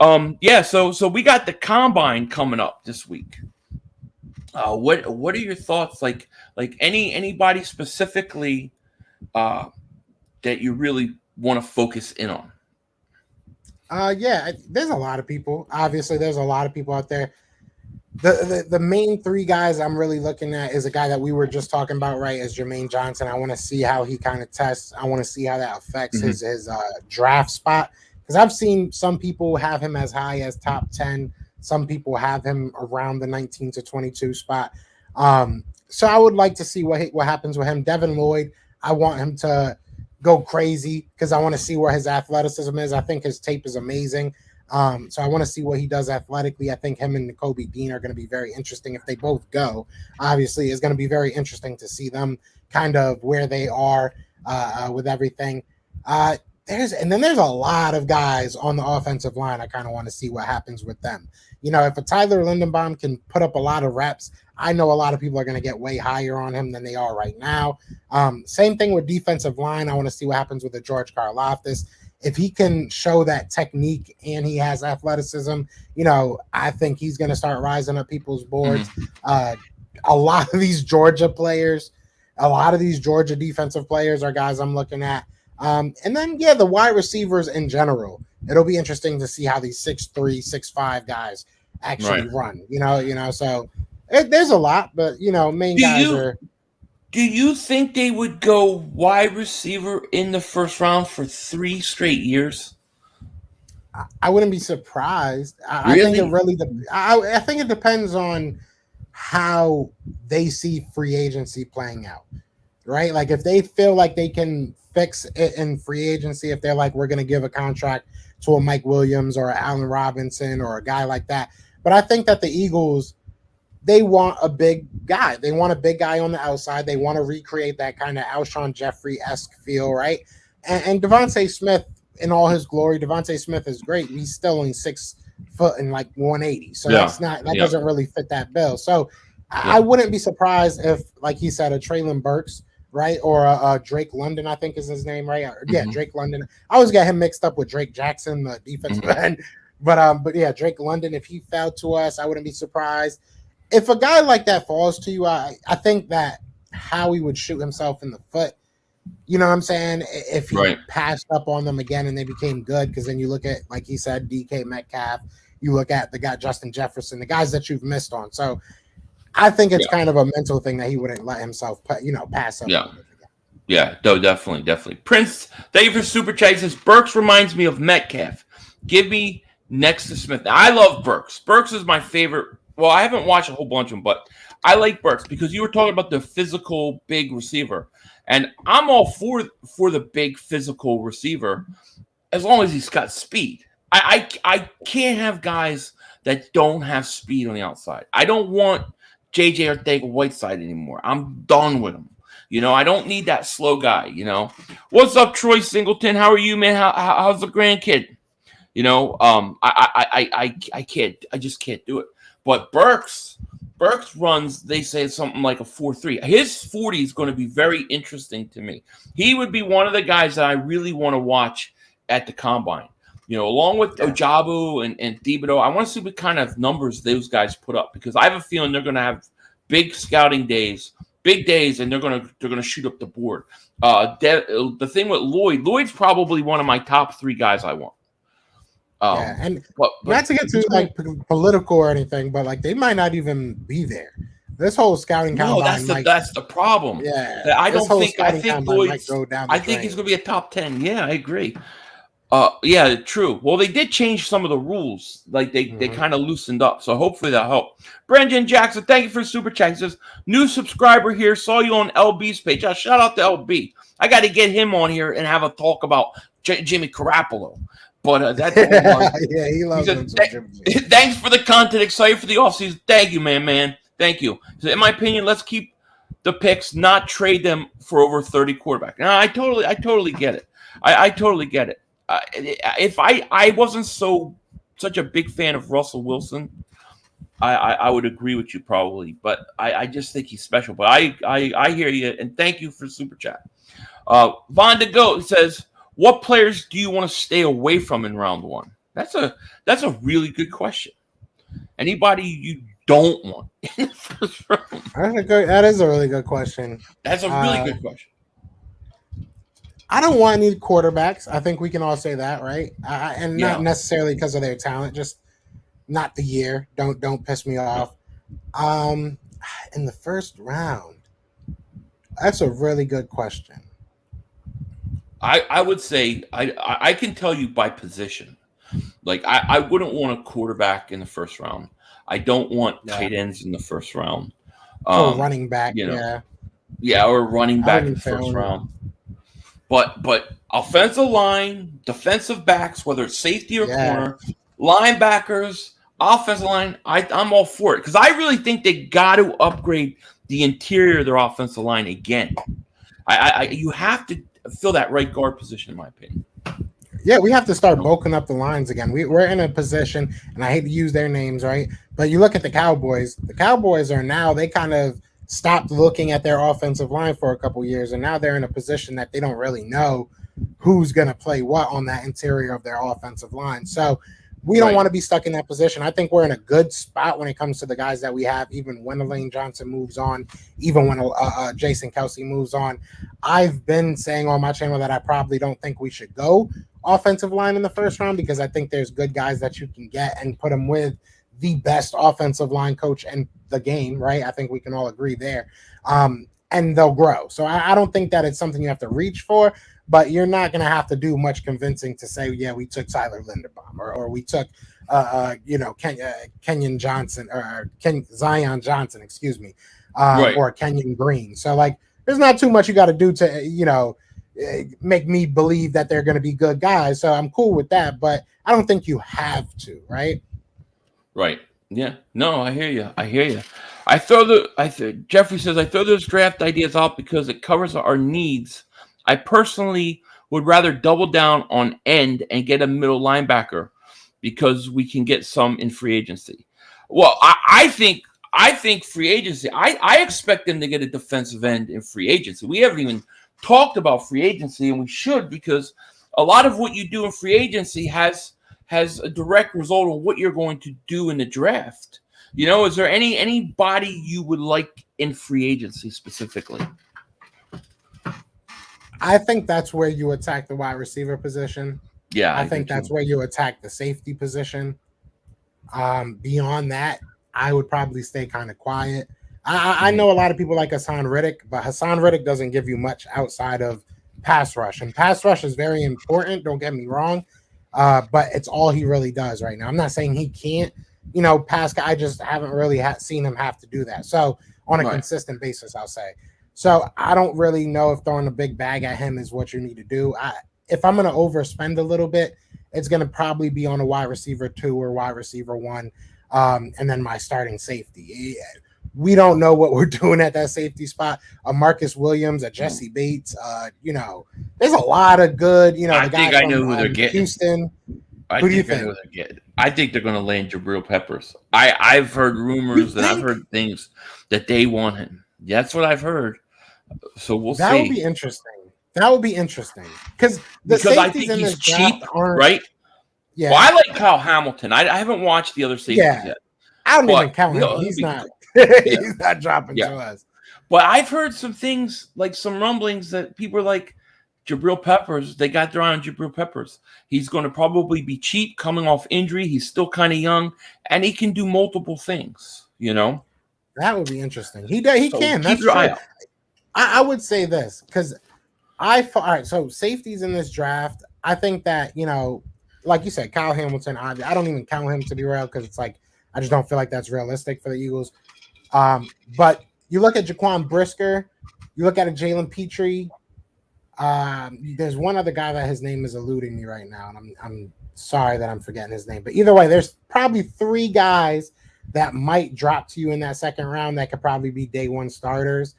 So we got the combine coming up this week. What are your thoughts? Like anybody specifically that you really want to focus in on? There's a lot of people. Obviously, there's a lot of people out there. The main three guys I'm really looking at is a guy that we were just talking about, right? Is Jermaine Johnson. I want to see how he kind of tests. I want to see how that affects his draft spot, because I've seen some people have him as high as top 10. Some people have him around the 19 to 22 spot. So I would like to see what happens with him. Devin Lloyd, I want him to go crazy because I want to see where his athleticism is. I think his tape is amazing. So I want to see what he does athletically. I think him and Nakobe Dean are going to be very interesting if they both go. Obviously, it's going to be very interesting to see them kind of where they are with everything. There's a lot of guys on the offensive line. I kind of want to see what happens with them. You know, if a Tyler Lindenbaum can put up a lot of reps, I know a lot of people are going to get way higher on him than they are right now. Same thing with defensive line. I want to see what happens with the George Karlaftis. If he can show that technique and he has athleticism, you know, I think he's going to start rising up people's boards. A lot of these Georgia players, a lot of these Georgia defensive players are guys I'm looking at. And then, the wide receivers in general. It'll be interesting to see how these 6'3", 6'5" guys actually run. So there's a lot, but, main guys are. Do you think they would go wide receiver in the first round for 3 straight years? I wouldn't be surprised. Really? I think it depends on how they see free agency playing out, right? Like if they feel like they can fix it in free agency, if they're like, we're going to give a contract to a Mike Williams or an Allen Robinson or a guy like that. But I think that the Eagles, they want a big guy. They want a big guy on the outside. They want to recreate that kind of Alshon Jeffrey-esque feel, right? And Devontae Smith, in all his glory, Devontae Smith is great. He's still only 6 foot and like 180. So that doesn't really fit that bill. So I wouldn't be surprised if, like he said, a Treylon Burks, right? Or a Drake London, I think is his name, right? Drake London. I always get him mixed up with Drake Jackson, the defensive end. But Drake London, if he fell to us, I wouldn't be surprised. If a guy like that falls to you, I think that Howie would shoot himself in the foot. You know what I'm saying? If he passed up on them again and they became good, because then you look at, like he said, DK Metcalf, you look at the guy Justin Jefferson, the guys that you've missed on. So I think it's kind of a mental thing that he wouldn't let himself, pass up. Yeah, definitely. Prince, thank you for super chat. He says Burks reminds me of Metcalf. Give me next to Smith. Now, I love Burks. Burks is my favorite. Well, I haven't watched a whole bunch of them, but I like Burks because you were talking about the physical big receiver. And I'm all for the big physical receiver as long as he's got speed. I can't have guys that don't have speed on the outside. I don't want JJ Arcega-Whiteside anymore. I'm done with him. I don't need that slow guy, What's up, Troy Singleton? How are you, man? How's the grandkid? I just can't do it. But Burks runs, they say something like a 4.3. His 40 is going to be very interesting to me. He would be one of the guys that I really want to watch at the combine. Along with Ojabu and Thibodeau, I want to see what kind of numbers those guys put up because I have a feeling they're going to have big scouting days, big days, and they're gonna shoot up the board. The thing with Lloyd's probably one of my top 3 guys I want. And but not to get too like political or anything, but like they might not even be there. This whole scouting combine. That's the problem. Yeah, I think Lloyd's go down. I think he's gonna be a top 10. Yeah, I agree. Yeah, true. Well, they did change some of the rules. Like they kind of loosened up. So hopefully that'll help. Brendan Jackson, thank you for the super chat. He says, new subscriber here. Saw you on LB's page. Shout out to LB. I got to get him on here and have a talk about Jimmy Garoppolo. But that's yeah, he loves him. Thanks for the content. Excited for the offseason. Thank you, man. Thank you. So in my opinion, let's keep the picks, not trade them for over 30 quarterback. Now, I totally get it. I totally get it. If I wasn't such a big fan of Russell Wilson, I would agree with you probably. But I just think he's special. But I hear you, and thank you for super chat. Von de Goat says, what players do you want to stay away from in round 1? That's a really good question. Anybody you don't want in the first round? That is a really good question. That's a really good question. I don't want any quarterbacks. I think we can all say that, right? Not necessarily because of their talent, just not the year. Don't piss me off. In the first round, that's a really good question. I would say I can tell you by position. Like I wouldn't want a quarterback in the first round. I don't want tight ends in the first round. Or running back, or running back in the first round. But offensive line, defensive backs, whether it's safety or corner, linebackers, offensive line, I'm all for it because I really think they got to upgrade the interior of their offensive line again. You have to fill that right guard position, in my opinion. Yeah, we have to start bulking up the lines again. We're in a position, and I hate to use their names, right? But you look at the Cowboys. The Cowboys are now, they kind of stopped looking at their offensive line for a couple years, and now they're in a position that they don't really know who's going to play what on that interior of their offensive line. So we don't want to be stuck in that position. I think we're in a good spot when it comes to the guys that we have, even when Lane Johnson moves on, even when Jason Kelsey moves on. I've been saying on my channel that I probably don't think we should go offensive line in the first round because I think there's good guys that you can get and put them with the best offensive line coach in the game, right? I think we can all agree there. And they'll grow. So I don't think that it's something you have to reach for, but you're not going to have to do much convincing to say, yeah, we took Tyler Linderbaum or we took, Kenyon Johnson or Zion Johnson, excuse me, or Kenyon Green. So like, there's not too much you got to do to, make me believe that they're going to be good guys. So I'm cool with that, but I don't think you have to, right? Right. Yeah. No, I hear you. Jeffrey says, I throw those draft ideas out because it covers our needs. I personally would rather double down on end and get a middle linebacker because we can get some in free agency. Well, I think free agency, I expect them to get a defensive end in free agency. We haven't even talked about free agency, and we should, because a lot of what you do in free agency has a direct result of what you're going to do in the draft. Is there anybody you would like in free agency specifically? I think that's where you attack the wide receiver position. Yeah, I think that's where you attack the safety position. Beyond that, I would probably stay kind of quiet. I know a lot of people like Hassan Reddick, but Hassan Reddick doesn't give you much outside of pass rush. And pass rush is very important, don't get me wrong, but it's all he really does right now. I'm not saying he can't, pass. I just haven't really seen him have to do that. So on a consistent basis, I'll say. So I don't really know if throwing a big bag at him is what you need to do. If I'm going to overspend a little bit, it's going to probably be on a wide receiver 2 or wide receiver 1, and then my starting safety. We don't know what we're doing at that safety spot. A Marcus Williams, a Jesse Bates, there's a lot of good, I think I know who they're getting. Houston. Who do you think? I think they're going to land Jabril Peppers. I've heard rumors and I've heard things that they want him. That's what I've heard. So we'll see. That would be interesting. Because I think he's cheap, right? Yeah. Well, I like Kyle Hamilton. I haven't watched the other safeties yet. I don't even count him. He's not. He's not dropping to us. But I've heard some things, like some rumblings that people are like, Jabril Peppers, they got their eye on Jabril Peppers. He's going to probably be cheap coming off injury. He's still kind of young, and he can do multiple things, you know? That would be interesting. He can. That's your true. eye out. I would say this because all right, so safeties in this draft, I think that, like you said, Kyle Hamilton, I don't even count him to be real because it's like, I just don't feel like that's realistic for the Eagles. But you look at Jaquan Brisker, you look at a Jalen Petrie. There's one other guy that his name is eluding me right now, and I'm sorry that I'm forgetting his name. But either way, there's probably 3 guys that might drop to you in that second round that could probably be day one starters.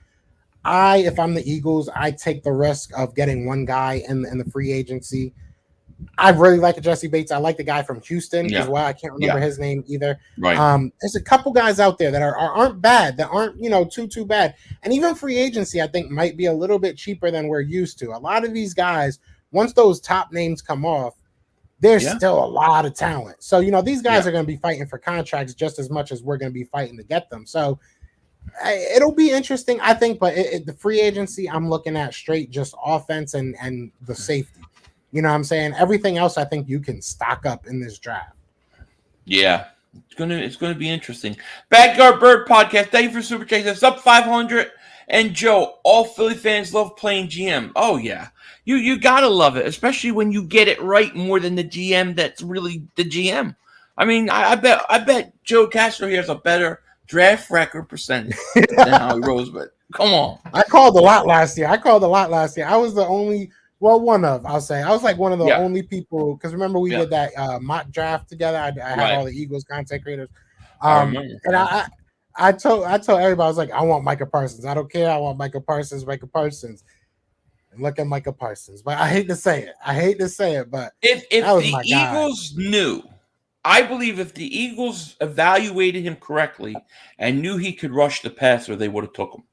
If I'm the Eagles, I take the risk of getting one guy in the free agency. I really like Jesse Bates. I like the guy from Houston as well. I can't remember his name either. Right. There's a couple guys out there that aren't bad, that aren't too bad. And even free agency, I think, might be a little bit cheaper than we're used to. A lot of these guys, once those top names come off, there's still a lot of talent. So these guys are going to be fighting for contracts just as much as we're going to be fighting to get them. So it'll be interesting, I think. But the free agency, I'm looking at straight just offense and the safety. You know what I'm saying? Everything else, I think you can stock up in this draft. Yeah, it's gonna be interesting. Backyard Bird Podcast. Thank you for Super Chase. It's up 500. And Joe, all Philly fans love playing GM. Oh yeah, you gotta love it, especially when you get it right more than the GM that's really the GM. I mean, I bet Joe Castro here has a better draft record percentage than Howie Rose. But come on, I called a lot last year. I was the only. Well, I was like one of the only people, because remember we did that mock draft together. I had all the Eagles content creators, and I told everybody, I was like, I want Micah Parsons. I don't care. I want Micah Parsons. And look at Micah Parsons. But I hate to say it. But if the Eagles knew, I believe if the Eagles evaluated him correctly and knew he could rush the passer, they would have took him.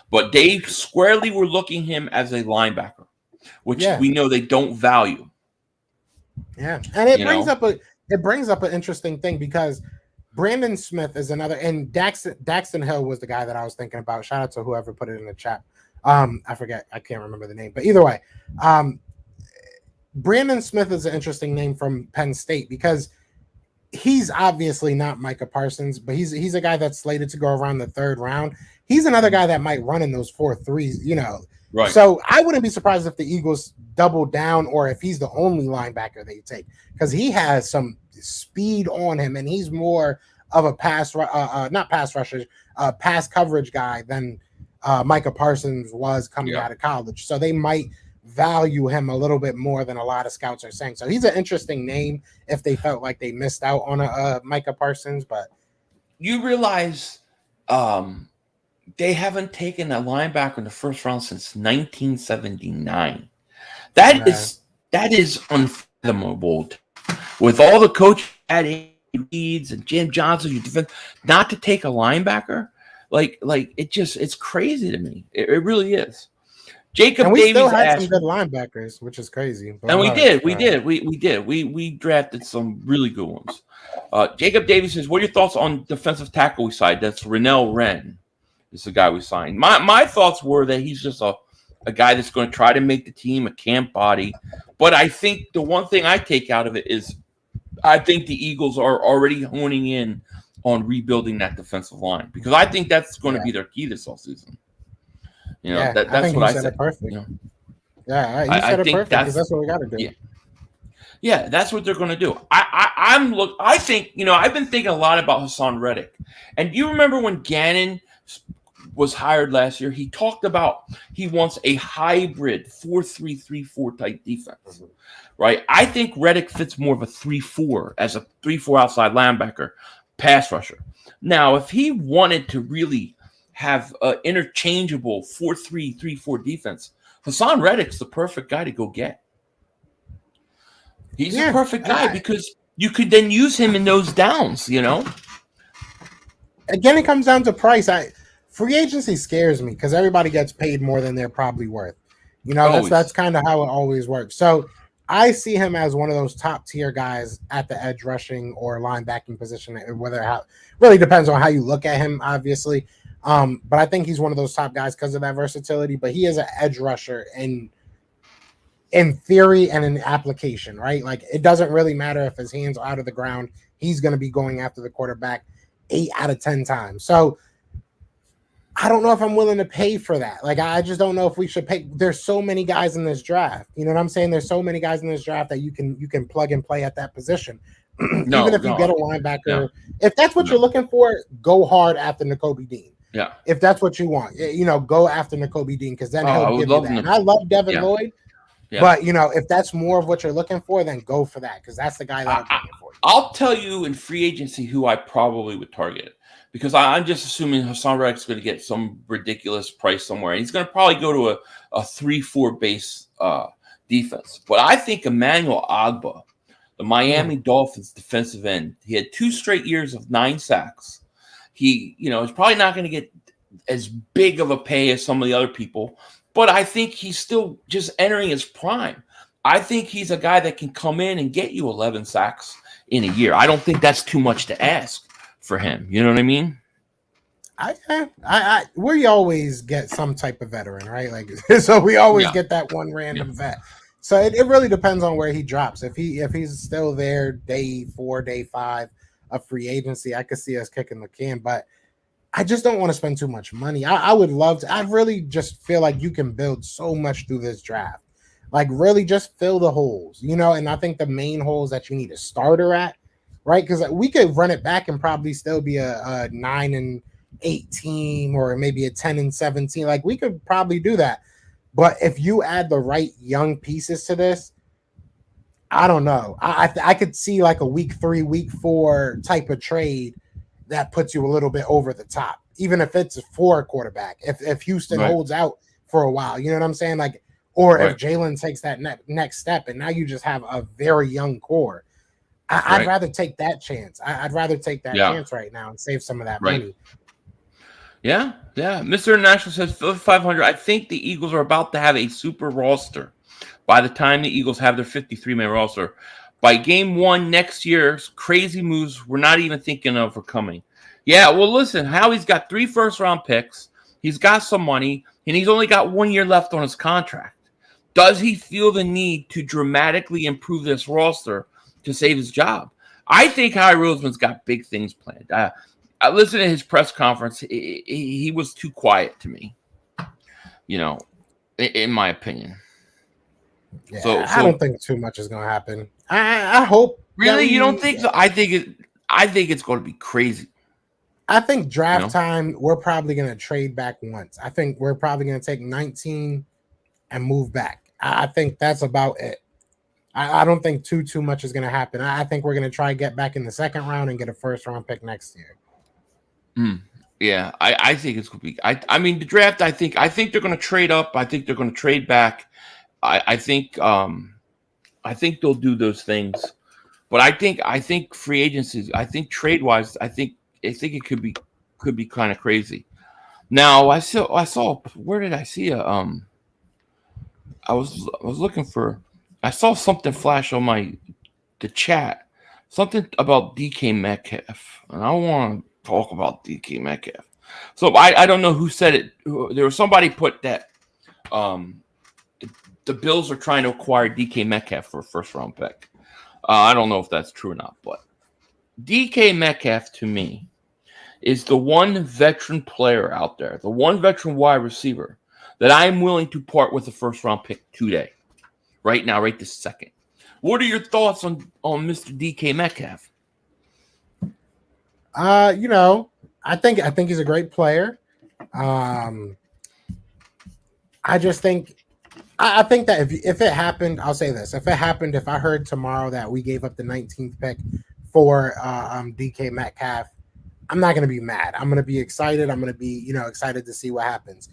But they squarely were looking him as a linebacker, which we know they don't value. Yeah, and it brings up an interesting thing because Brandon Smith is another, and Daxton Hill was the guy that I was thinking about. Shout out to whoever put it in the chat. I forget, I can't remember the name, but either way, Brandon Smith is an interesting name from Penn State because he's obviously not Micah Parsons, but he's a guy that's slated to go around the 3rd round. He's another guy that might run in those 4.3s, Right. So I wouldn't be surprised if the Eagles double down or if he's the only linebacker they take, because he has some speed on him and he's more of a pass coverage guy than Micah Parsons was coming out of college. So they might value him a little bit more than a lot of scouts are saying. So he's an interesting name if they felt like they missed out on a Micah Parsons. But you realize they haven't taken a linebacker in the 1st round since 1979. That is unfathomable. With all the coach at Reeds and Jim Johnson, your defense, not to take a linebacker, like it's crazy to me. It really is. Jacob Davies still had asked, some good linebackers, which is crazy. And we did. We drafted some really good ones. Jacob Davies says, "What are your thoughts on defensive tackle we signed? That's Renell Wren. Is the guy we signed. My thoughts were that he's just a guy that's going to try to make the team, a camp body. But I think the one thing I take out of it is I think the Eagles are already honing in on rebuilding that defensive line, because I think that's going to be their key this offseason. That's what I said. Perfect. Yeah, you said it perfect, because that's what we got to do. Yeah, that's what they're going to do. I think I've been thinking a lot about Hassan Reddick, and you remember when Gannon was hired last year, he talked about he wants a hybrid 4-3-3-4 type defense, right? I think Reddick fits more of a 3-4 as a 3-4 outside linebacker, pass rusher. Now, if he wanted to really have an interchangeable 4-3-3-4 defense, Hassan Reddick's the perfect guy to go get. He's the perfect guy because you could then use him in those downs, Again, it comes down to price. Free agency scares me because everybody gets paid more than they're probably worth. That's kind of how it always works. So I see him as one of those top tier guys at the edge rushing or linebacking position. Really depends on how you look at him, obviously. But I think he's one of those top guys because of that versatility. But he is an edge rusher in theory and in application, right? Like it doesn't really matter if his hands are out of the ground. He's going to be going after the quarterback 8 out of 10 times. So I don't know if I'm willing to pay for that. Like, I just don't know if we should pay. There's so many guys in this draft. You know what I'm saying? There's so many guys in this draft that you can plug and play at that position. Even if you get a linebacker, if that's what you're looking for, go hard after Nakobe Dean. Yeah. If that's what you want, go after Nakobe Dean because then he'll give you that. And I love Devin Lloyd. Yeah. But, if that's more of what you're looking for, then go for that because that's the guy that I'm looking for. I'll tell you in free agency who I probably would target because I'm just assuming Hassan Reddick's going to get some ridiculous price somewhere. And he's going to probably go to a 3-4 base defense. But I think Emmanuel Ogbah, the Miami Dolphins defensive end, he had 2 straight years of 9 sacks. He, is probably not going to get as big of a pay as some of the other people. But I think he's still just entering his prime. I think he's a guy that can come in and get you 11 sacks in a year. I don't think that's too much to ask for him. You know what I mean? We always get some type of veteran, right? Like, so we always get that one random vet. So it really depends on where he drops. If he's still there day 4, day 5 of free agency, I could see us kicking the can. But I just don't want to spend too much money. I would love to. I really just feel like you can build so much through this draft. Like really just fill the holes, and I think the main holes that you need a starter at, right? Because we could run it back and probably still be a 9-18 or maybe a 10-17. Like we could probably do that. But if you add the right young pieces to this, I don't know. I could see like a week 3, week 4 type of trade that puts you a little bit over the top, even if it's for a quarterback. If Houston holds out for a while, you know what I'm saying? Like, or if Jalen takes that next step and now you just have a very young core. I'd rather take that chance. I'd rather take that chance right now and save some of that money. Yeah. Mr. International says 500. I think the Eagles are about to have a super roster by the time the Eagles have their 53-man roster. By game 1 next year, crazy moves we're not even thinking of are coming. Yeah, well, listen, Howie's got 3 first-round picks. He's got some money, and he's only got 1 year left on his contract. Does he feel the need to dramatically improve this roster to save his job? I think Howie Roseman's got big things planned. I listened to his press conference. He was too quiet to me, in my opinion. Yeah, so I don't think too much is going to happen. I hope. Really, you don't think so? I think it's going to be crazy. I think draft time, we're probably going to trade back once. I think we're probably going to take 19 and move back. I think that's about it. I don't think too much is going to happen. I think we're going to try to get back in the second round and get a first-round pick next year. Yeah, I think it's going to be. I mean, the draft. I think they're going to trade up. I think they're going to trade back. I think they'll do those things, but I think free agencies. I think trade wise. I think it could be kind of crazy. Now I saw. Where did I see a I was looking for. I saw something flash on the chat. Something about DK Metcalf, and I want to talk about DK Metcalf. So I don't know who said it. There was somebody put that. The Bills are trying to acquire DK Metcalf for a first-round pick. I don't know if that's true or not, but DK Metcalf, to me, is the one veteran player out there, the one veteran wide receiver that I'm willing to part with a first-round pick today, right now, right this second. What are your thoughts on Mr. DK Metcalf? I think he's a great player. I just think. I think that if it happened, I'll say this. If it happened, if I heard tomorrow that we gave up the 19th pick for DK Metcalf, I'm not going to be mad. I'm going to be excited. I'm going to be, excited to see what happens.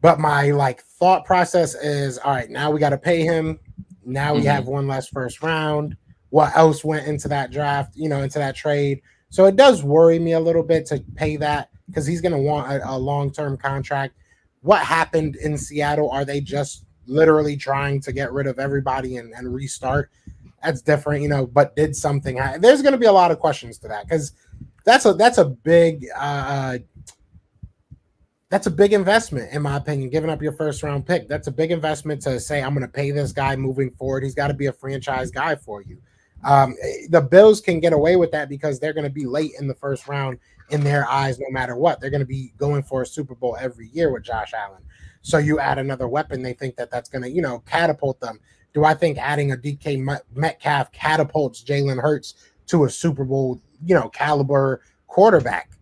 But my thought process is, all right, now we got to pay him. Now we have one less first round. What else went into that draft, into that trade? So it does worry me a little bit to pay that because he's going to want a long-term contract. What happened in Seattle? Are they just literally trying to get rid of everybody and restart? That's different, but did something happen? There's going to be a lot of questions to that because that's a big That's a big investment, in my opinion, giving up your first round pick. That's a big investment to say, I'm going to pay this guy moving forward. He's got to be a franchise guy for you. The Bills can get away with that because they're going to be late in the first round in their eyes, no matter what. They're going to be going for a Super Bowl every year with Josh Allen. So you add another weapon, they think that that's going to, catapult them. Do I think adding a DK Metcalf catapults Jalen Hurts to a Super Bowl, caliber quarterback?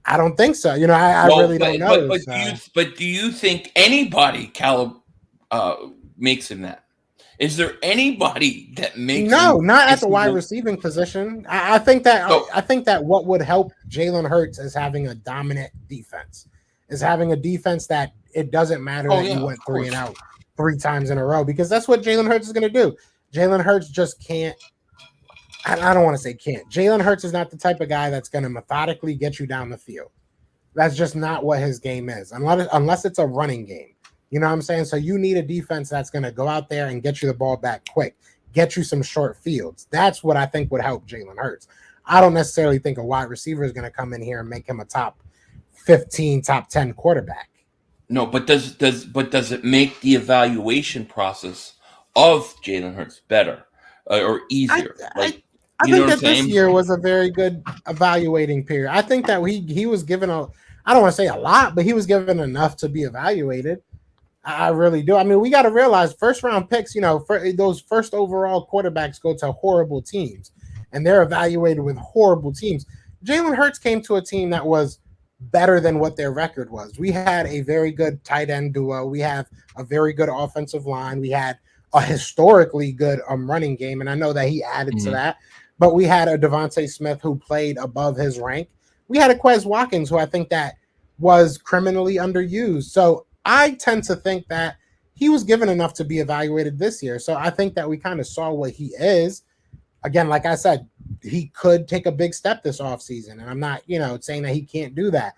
I don't think so. I really don't know. But do you think anybody makes him that? Is there anybody that makes no, him, not at the wide receiving position? I think that what would help Jalen Hurts is having a dominant defense, is having a defense that it doesn't matter that you went 3 and out 3 times in a row, because that's what Jalen Hurts is going to do. Jalen Hurts just can't. I don't want to say can't. Jalen Hurts is not the type of guy that's going to methodically get you down the field. That's just not what his game is, unless it's a running game. You know what I'm saying? So you need a defense that's going to go out there and get you the ball back quick, get you some short fields. That's what I think would help Jalen Hurts. I don't necessarily think a wide receiver is going to come in here and make him a top 15, top 10 quarterback. No, but does it make the evaluation process of Jalen Hurts better or easier? I think that this year was a very good evaluating period. I think that he was given I don't want to say a lot, but he was given enough to be evaluated. I really do. I mean, we got to realize first round picks, those first overall quarterbacks go to horrible teams, and they're evaluated with horrible teams. Jalen Hurts came to a team that was better than what their record was. We had a very good tight end duo. We have a very good offensive line. We had a historically good running game, and I know that he added to that. But we had a Devontae Smith who played above his rank. We had a Quez Watkins who I think that was criminally underused. So I tend to think that he was given enough to be evaluated this year. So I think that we kind of saw what he is. Again, like I said, he could take a big step this offseason. And I'm not, saying that he can't do that.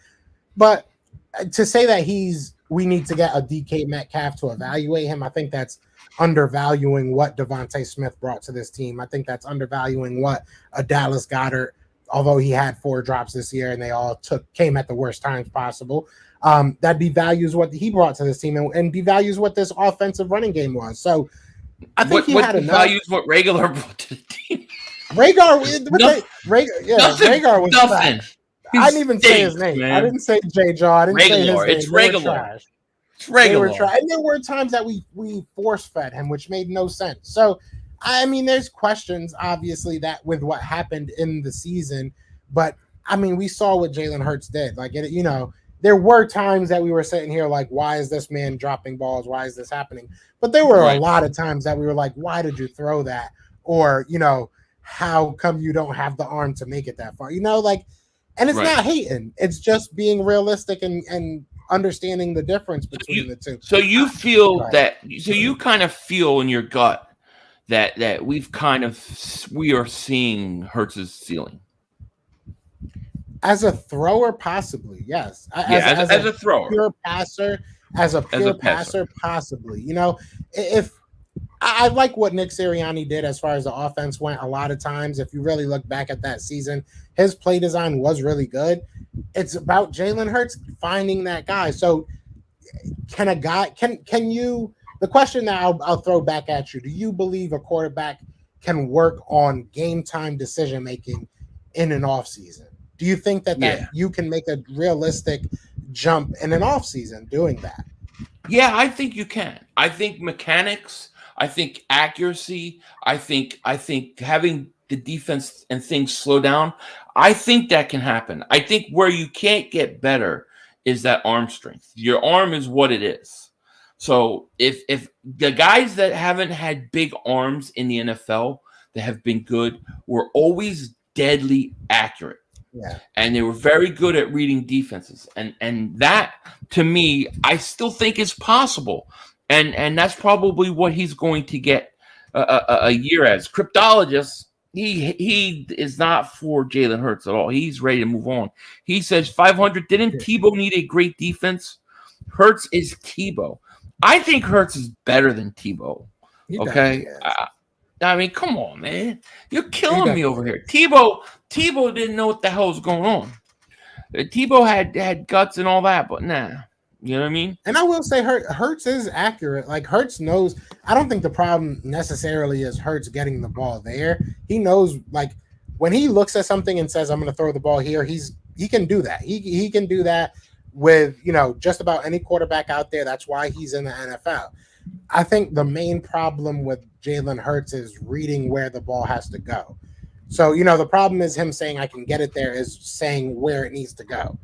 But to say that we need to get a DK Metcalf to evaluate him, I think that's undervaluing what Devontae Smith brought to this team. I think that's undervaluing what a Dallas Goedert, although he had 4 drops this year and they all came at the worst times possible. That devalues what he brought to this team and devalues what this offensive running game was. So I think he had enough. Devalues what Rager brought to the team. Rager was nothing. I didn't even say his name. Man. I didn't say J. Jaw. I didn't say his name. It's regular. It's regular. And there were times that we force fed him, which made no sense. So, I mean, there's questions, obviously, that with what happened in the season. But, I mean, we saw what Jalen Hurts did. There were times that we were sitting here like, why is this man dropping balls? Why is this happening? But there were a lot of times that we were like, why did you throw that? Or, how come you don't have the arm to make it that far? And it's not hating. It's just being realistic and understanding the difference between the two. So you feel you kind of feel in your gut that we are seeing Hurts' ceiling. As a thrower, possibly, yes. As a thrower. Pure passer, possibly. If I like what Nick Sirianni did as far as the offense went. A lot of times, if you really look back at that season, his play design was really good. It's about Jalen Hurts finding that guy. So can you, the question that I'll throw back at you, do you believe a quarterback can work on game time decision-making in an offseason? Do you think that you can make a realistic jump in an offseason doing that? Yeah, I think you can. I think mechanics, I think accuracy, I think having the defense and things slow down, I think that can happen. I think where you can't get better is that arm strength. Your arm is what it is. So if the guys that haven't had big arms in the NFL that have been good were always deadly accurate. Yeah. And they were very good at reading defenses. And that, to me, I still think is possible. And that's probably what he's going to get a year as. Cryptologist, he is not for Jalen Hurts at all. He's ready to move on. He says 500. Didn't Tebow need a great defense? Hurts is Tebow. I think Hurts is better than Tebow. Okay? I mean, come on, man. You're killing me over here. Tebow didn't know what the hell was going on. Tebow had guts and all that, but nah. You know what I mean? And I will say Hurts is accurate. Like Hurts knows. I don't think the problem necessarily is Hurts getting the ball there. He knows, like, when he looks at something and says, "I'm going to throw the ball here," he can do that. He can do that with just about any quarterback out there. That's why he's in the NFL. I think the main problem with Jalen Hurts is reading where the ball has to go. So the problem is him saying I can get it there is saying where it needs to go.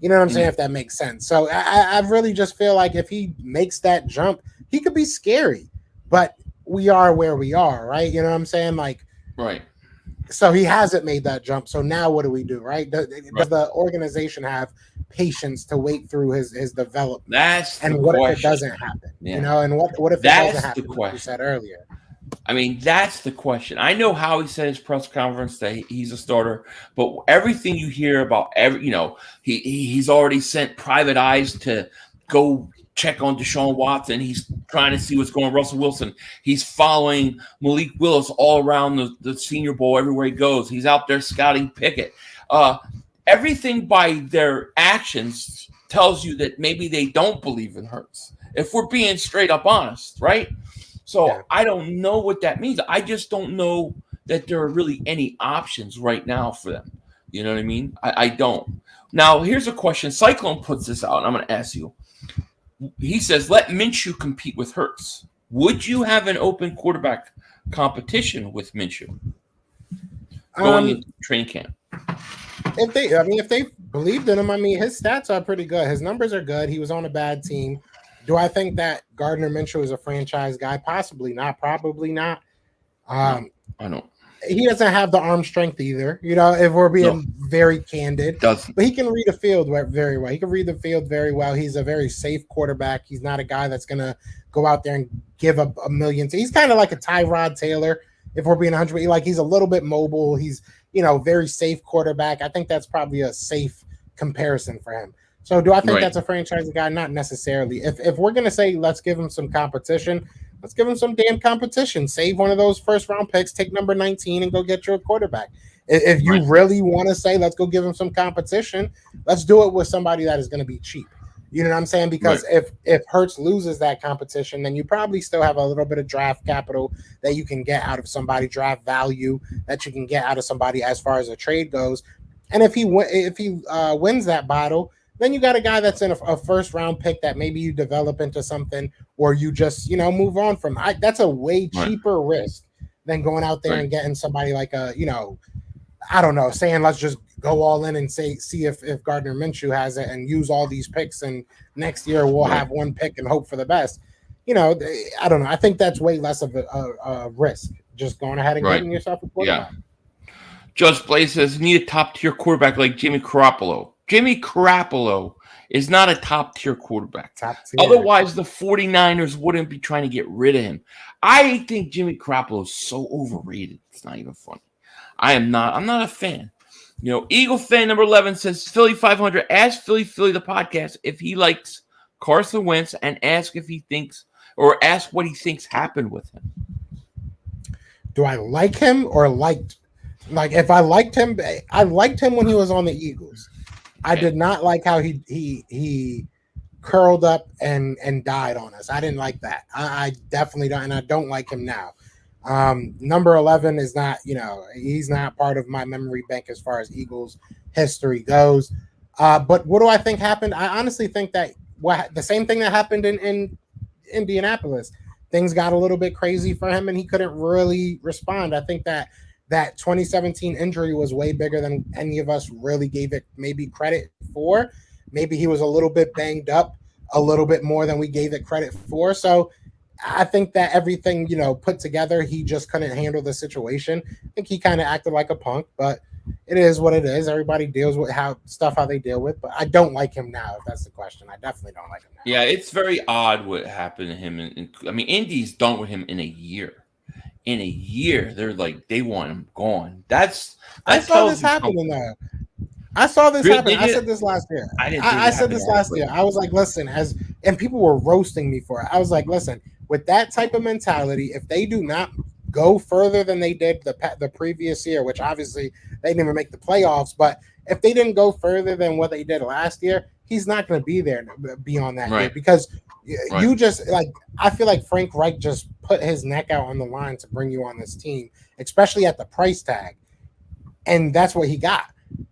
You know what I'm saying? If that makes sense. So I really just feel like if he makes that jump, he could be scary. But we are where we are, right? You know what I'm saying? Like, right. So he hasn't made that jump. So now what do we do, right? Does the organization have patience to wait through his development? That's and the what question. If it doesn't happen? Yeah. And what if it doesn't happen? Like you said earlier. I mean, that's the question. I know Howie said in his press conference that he's a starter, but everything you hear about he's already sent private eyes to go check on Deshaun Watson. He's trying to see what's going on. Russell Wilson. He's following Malik Willis all around the Senior Bowl everywhere he goes. He's out there scouting Pickett. Everything by their actions tells you that maybe they don't believe in Hurts. If we're being straight up honest, right? So yeah. I don't know what that means. I just don't know that there are really any options right now for them. You know what I mean? I don't. Now, here's a question. Cyclone puts this out, and I'm going to ask you. He says, let Minshew compete with Hurts. Would you have an open quarterback competition with Minshew going into training camp? If they believed in him, his stats are pretty good. His numbers are good. He was on a bad team. Do I think that Gardner Minshew is a franchise guy? Possibly not. Probably not. I don't. He doesn't have the arm strength either. If we're being very candid, but he can read the field very well. He can read the field very well. He's a very safe quarterback. He's not a guy that's gonna go out there and give up a million. He's kind of like a Tyrod Taylor. If we're being 100, like he's a little bit mobile. He's very safe quarterback. I think that's probably a safe comparison for him. So do I think that's a franchise guy? Not necessarily. If we're going to say let's give him some competition, let's give him some damn competition. Save one of those first-round picks, take number 19, and go get your quarterback. If you really want to say let's go give him some competition, let's do it with somebody that is going to be cheap. You know what I'm saying? Because if Hurts loses that competition, then you probably still have a little bit of draft capital that you can get out of somebody, draft value that you can get out of somebody as far as a trade goes. And if he wins that battle, then you got a guy that's in a first-round pick that maybe you develop into something or you just, move on from. That's a way cheaper risk than going out there and getting somebody like I don't know, saying let's just go all in and see if Gardner Minshew has it and use all these picks and next year we'll have one pick and hope for the best. I don't know. I think that's way less of a risk. Just going ahead and getting yourself a quarterback. Yeah. Judge Blaze says, need a top-tier quarterback like Jimmy Garoppolo. Jimmy Garoppolo is not a top-tier quarterback. Otherwise, the 49ers wouldn't be trying to get rid of him. I think Jimmy Garoppolo is so overrated. It's not even funny. I'm not a fan. Eagle fan number 11 says, Philly 500, ask Philly the podcast if he likes Carson Wentz and ask what he thinks happened with him. Do I like him or liked? Like, if I liked him when he was on the Eagles. I did not like how he curled up and died on us. I didn't like that. I definitely don't, and I don't like him now. Number 11 is not, he's not part of my memory bank as far as Eagles history goes. But what do I think happened? I honestly think that the same thing that happened in Indianapolis. Things got a little bit crazy for him, and he couldn't really respond. I think that 2017 injury was way bigger than any of us really gave it maybe credit for. Maybe he was a little bit banged up, a little bit more than we gave it credit for. So I think that everything, put together, he just couldn't handle the situation. I think he kind of acted like a punk, but it is what it is. Everybody deals with how they deal with, but I don't like him now, if that's the question. I definitely don't like him now. Yeah, it's very odd what happened to him. Indy's done with him in a year. In a year, they're like, they want him gone. I saw this happening there. I saw this happen. I said this last year. I said this last year. I was like, listen, and people were roasting me for it. I was like, listen, with that type of mentality, if they do not go further than they did the previous year, which obviously they didn't even make the playoffs, but if they didn't go further than what they did last year, he's not going to be there beyond that year because you just like I feel like Frank Reich just put his neck out on the line to bring you on this team, especially at the price tag, and that's what he got.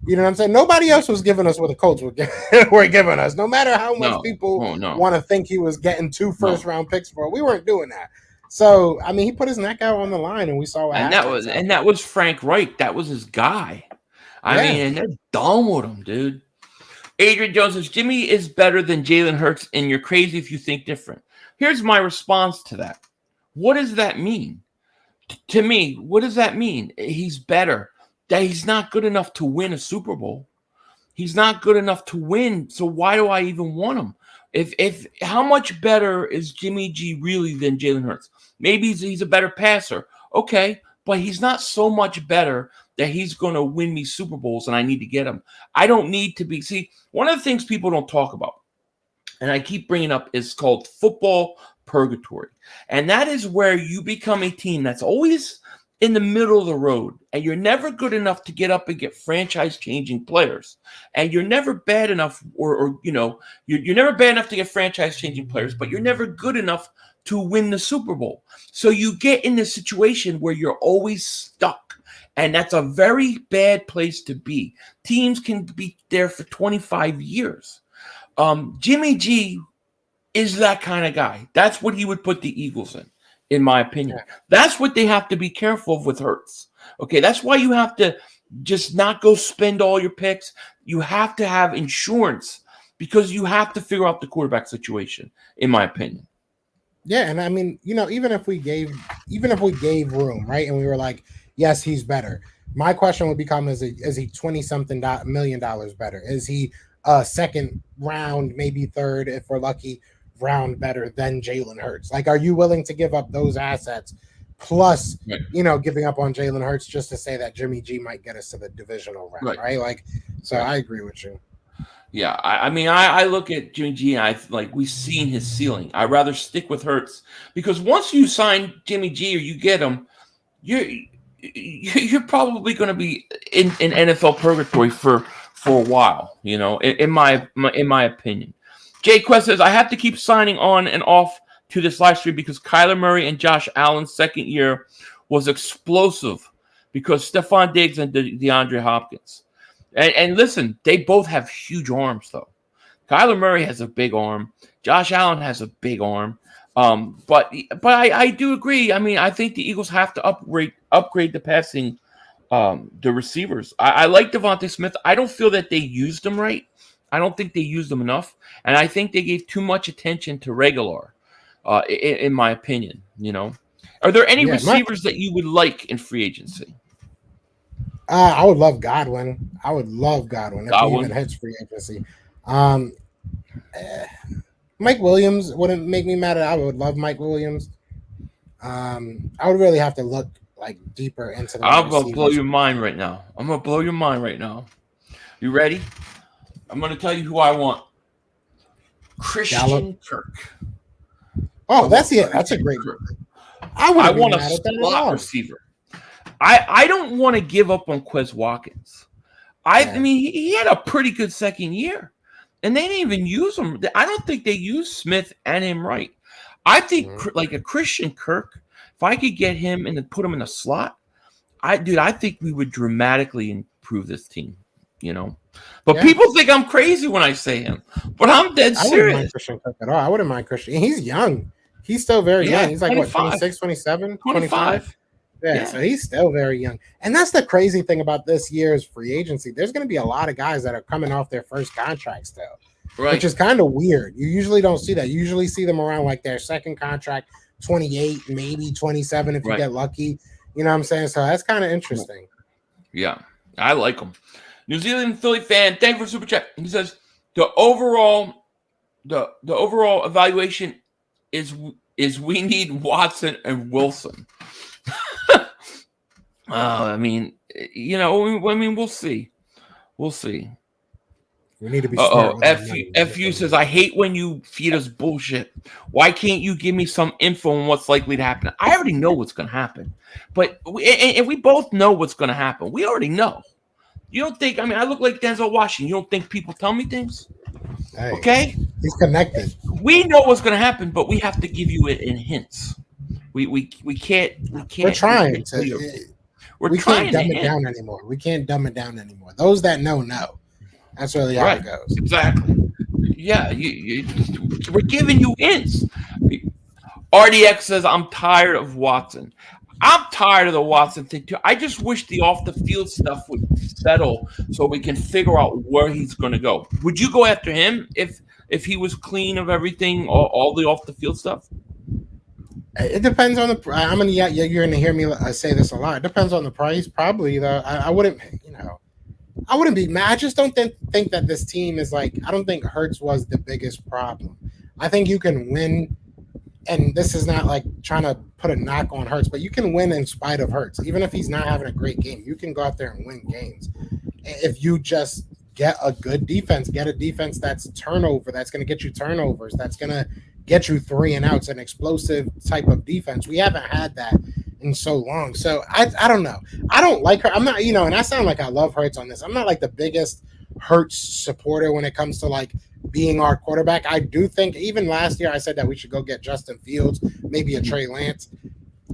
You know what I'm saying? Nobody else was giving us what the Colts were giving us. No matter how much people want to think he was getting 2 first-round picks for, we weren't doing that. So I mean, he put his neck out on the line, and we saw what happened. That was Frank Reich. That was his guy. I mean, and they're done with him, dude. Adrian Jones says, Jimmy is better than Jalen Hurts, and you're crazy if you think different. Here's my response to that. What does that mean? To me, what does that mean? He's better. That he's not good enough to win a Super Bowl. He's not good enough to win, so why do I even want him? If how much better is Jimmy G really than Jalen Hurts? Maybe he's a better passer. Okay, but he's not so much better that he's going to win me Super Bowls and I need to get him. I don't need to be. See, one of the things people don't talk about, and I keep bringing up, is called football purgatory. And that is where you become a team that's always in the middle of the road, and you're never good enough to get up and get franchise-changing players. And you're never bad enough, or you're never bad enough to get franchise-changing players, but you're never good enough to win the Super Bowl. So you get in this situation where you're always stuck. And that's a very bad place to be. Teams can be there for 25 years. Jimmy G is that kind of guy. That's what he would put the Eagles in my opinion. Yeah. That's what they have to be careful of with Hurts. Okay, that's why you have to just not go spend all your picks. You have to have insurance because you have to figure out the quarterback situation, in my opinion. Yeah, and I mean, even if we gave room, right, and we were like, yes, he's better. My question would become: is he $20-something million better? Is he a second round, maybe third, if we're lucky, round better than Jalen Hurts? Like, are you willing to give up those assets plus, giving up on Jalen Hurts just to say that Jimmy G might get us to the divisional round, right? Like, so I agree with you. Yeah, I mean, I look at Jimmy G and we've seen his ceiling. I'd rather stick with Hurts because once you sign Jimmy G or you get him, you're probably going to be in NFL purgatory for a while, in my opinion. Jay Quest says, I have to keep signing on and off to this live stream because Kyler Murray and Josh Allen's second year was explosive because Stephon Diggs and DeAndre Hopkins. And listen, they both have huge arms, though. Kyler Murray has a big arm. Josh Allen has a big arm. But I do agree. I mean, I think the Eagles have to upgrade the passing, the receivers. I like Devontae Smith. I don't feel that they used him right. I don't think they used him enough, and I think they gave too much attention to Regular, in my opinion. Are there any receivers that you would like in free agency? I would love Godwin. I would love Godwin if he even hits free agency. Mike Williams wouldn't make me mad. I would love Mike Williams. I would really have to look deeper into the. I'm gonna blow your mind right now. You ready? I'm gonna tell you who I want. Christian Kirk. Oh, that's a great. I want a slot receiver. I don't want to give up on Quez Watkins. I mean, he had a pretty good second year. And they didn't even use him. I don't think they used Smith and him right. I think like a Christian Kirk, if I could get him and then put him in a slot, I think we would dramatically improve this team, But people think I'm crazy when I say him. But I'm dead serious. I wouldn't mind Christian Kirk at all. I wouldn't mind Christian. He's young. He's still very young. He's like 26, 27, 25? Yeah, so he's still very young. And that's the crazy thing about this year's free agency. There's going to be a lot of guys that are coming off their first contract still, which is kind of weird. You usually don't see that. You usually see them around their second contract, 28, maybe 27 if you get lucky. You know what I'm saying? So that's kind of interesting. Yeah, I like him. New Zealand Philly fan, thank you for super chat. He says the overall evaluation is we need Watson and Wilson. I mean, we'll see. We'll see. We need to be smart. FU says, I hate when you feed us bullshit. Why can't you give me some info on what's likely to happen? I already know what's going to happen. But we both know what's going to happen. We already know. You don't think? I mean, I look like Denzel Washington. You don't think people tell me things? Hey, Okay, he's connected. we know what's going to happen, but we have to give you it in hints. We can't. We're trying tell you. to. We're We trying can't dumb to it hint. down anymore. We can't dumb it down anymore. Those that know. That's really how it goes. Exactly. Yeah, we're giving you hints. RDX says, I'm tired of Watson. I'm tired of the Watson thing too. I just wish the off the field stuff would settle so we can figure out where he's going to go. Would you go after him if he was clean of everything, all the off the field stuff? It depends on the. I'm gonna. Yeah, you're gonna hear me say this a lot. It depends on the price, probably. Though I wouldn't. I wouldn't be mad. I just don't think that this team is like. I don't think Hurts was the biggest problem. I think you can win, and this is not like trying to put a knock on Hurts, but you can win in spite of Hurts. Even if he's not having a great game, you can go out there and win games if you just get a good defense. Get a defense that's turnover. That's going to get you turnovers. That's going to get you 3 and outs, an explosive type of defense. We haven't had that in so long. So I don't know. I don't like her. I'm not, and I sound like I love Hurts on this. I'm not like the biggest Hurts supporter when it comes to like being our quarterback. I do think even last year I said that we should go get Justin Fields, maybe a Trey Lance.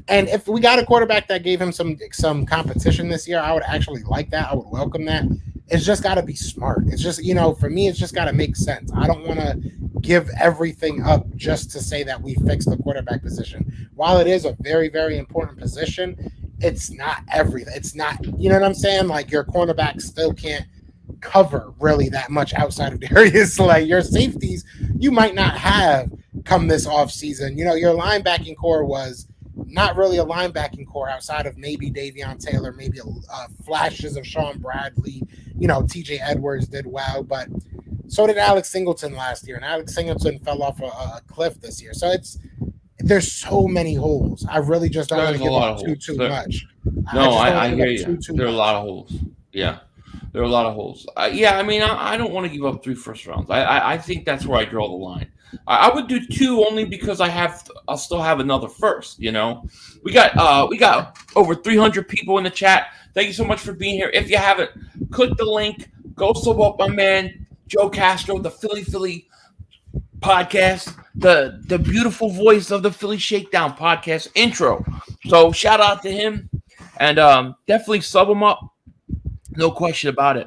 And if we got a quarterback that gave him some competition this year, I would actually like that. I would welcome that. It's just got to be smart. It's just, for me, it's just got to make sense. I don't want to give everything up just to say that we fixed the quarterback position. While it is a very, very important position, it's not everything. It's not, you know what I'm saying? Like your cornerback still can't cover really that much outside of Darius. Like your safeties, you might not have come this offseason. Your linebacking core was not really a linebacking core outside of maybe Davion Taylor, maybe flashes of Sean Bradley. TJ Edwards did well, but so did Alex Singleton last year, and Alex Singleton fell off a cliff this year. So there's so many holes. I really just don't want to give up too much. No, I hear you. There are a lot of holes. Yeah, there are a lot of holes. I don't want to give up 3 first rounds. I think that's where I draw the line. I would do 2 only because I'll still have another first. We got over 300 people in the chat. Thank you so much for being here. If you haven't, click the link. Go sub up my man Joe Castro, the Philly podcast, the beautiful voice of the Philly Shakedown podcast intro. So shout out to him, and definitely sub him up. No question about it.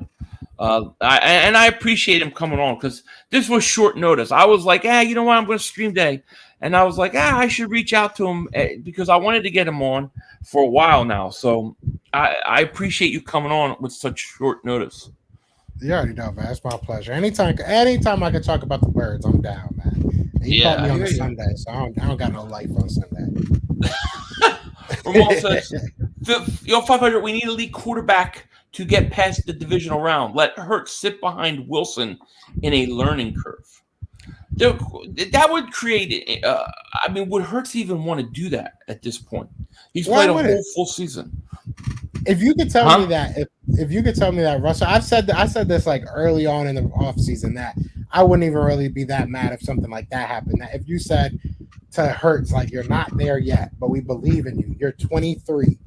I appreciate him coming on because this was short notice. I was like, you know what? I'm going to stream today. And I was like, I should reach out to him because I wanted to get him on for a while now. So I appreciate you coming on with such short notice. You already know, man. It's my pleasure. Anytime I can talk about the birds, I'm down, man. And you caught me on a Sunday, so I don't got no life on Sunday. Ramon says, 500, we need a league quarterback to get past the divisional round. Let Hurts sit behind Wilson in a learning curve. That would create. Would Hurts even want to do that at this point? He's played a whole full season. If you could tell me that, if you could tell me that, Russell, I said this like early on in the offseason that I wouldn't even really be that mad if something like that happened. That if you said to Hurts, like, you're not there yet, but we believe in you. You're 23.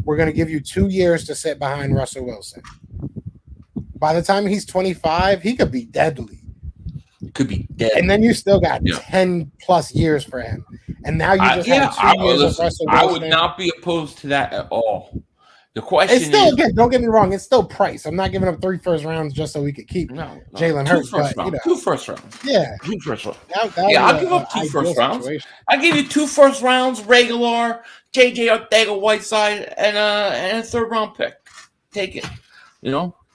We're going to give you 2 years to sit behind Russell Wilson. By the time he's 25, he could be deadly. Could be dead. And then you still got 10 plus years for him. And now you just have 2 years of Russell Wilson. I would not be opposed to that at all. The question is, again, don't get me wrong, it's still price. I'm not giving up 3 first rounds just so we could keep Jalen Hurts. 2 first rounds. Yeah. 2 first rounds. I'll give up 2 first rounds. I'll give you 2 first rounds, regular, JJ Arcega-Whiteside, and a 3rd round pick. Take it.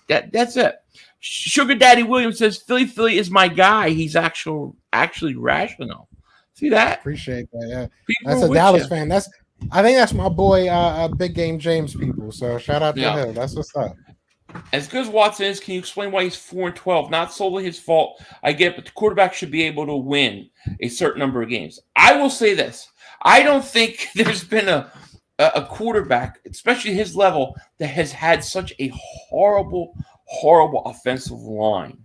That's it. Sugar Daddy Williams says, Philly is my guy. He's actually rational. See that? Appreciate that. Yeah. That's a Dallas fan. I think that's my boy, Big Game James people. So shout out to him. That's what's up. As good as Watson is, can you explain why he's 4-12? Not solely his fault. I get it, but the quarterback should be able to win a certain number of games. I will say this. I don't think there's been a quarterback, especially his level, that has had such a horrible offensive line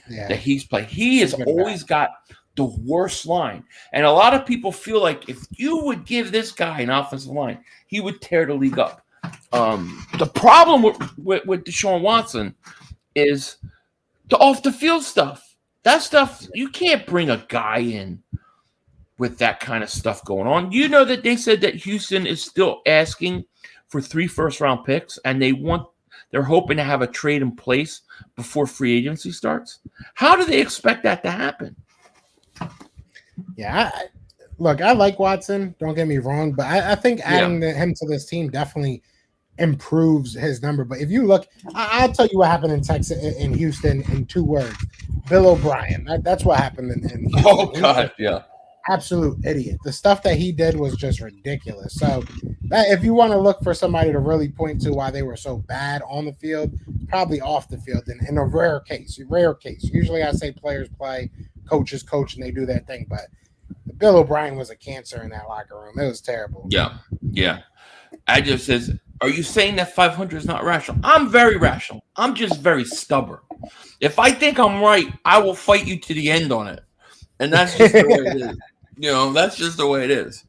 that he's played. He has always got the worst line. And a lot of people feel like if you would give this guy an offensive line, he would tear the league up. The problem with Deshaun Watson is the off the field stuff. That stuff, you can't bring a guy in with that kind of stuff going on. You know that they said that Houston is still asking for 3 first-round picks, and they're hoping to have a trade in place before free agency starts. How do they expect that to happen? Yeah, look, I like Watson. Don't get me wrong, but I think adding him to this team definitely improves his number. But if you look, I'll tell you what happened in Houston in 2 words: Bill O'Brien. That's what happened in Houston. Oh God, yeah. Absolute idiot. The stuff that he did was just ridiculous. So if you want to look for somebody to really point to why they were so bad on the field, probably off the field in a rare case. Usually I say players play, coaches coach, and they do their thing. But Bill O'Brien was a cancer in that locker room. It was terrible. Yeah. I just says, are you saying that 500 is not rational? I'm very rational. I'm just very stubborn. If I think I'm right, I will fight you to the end on it. And that's just the way it is. That's just the way it is.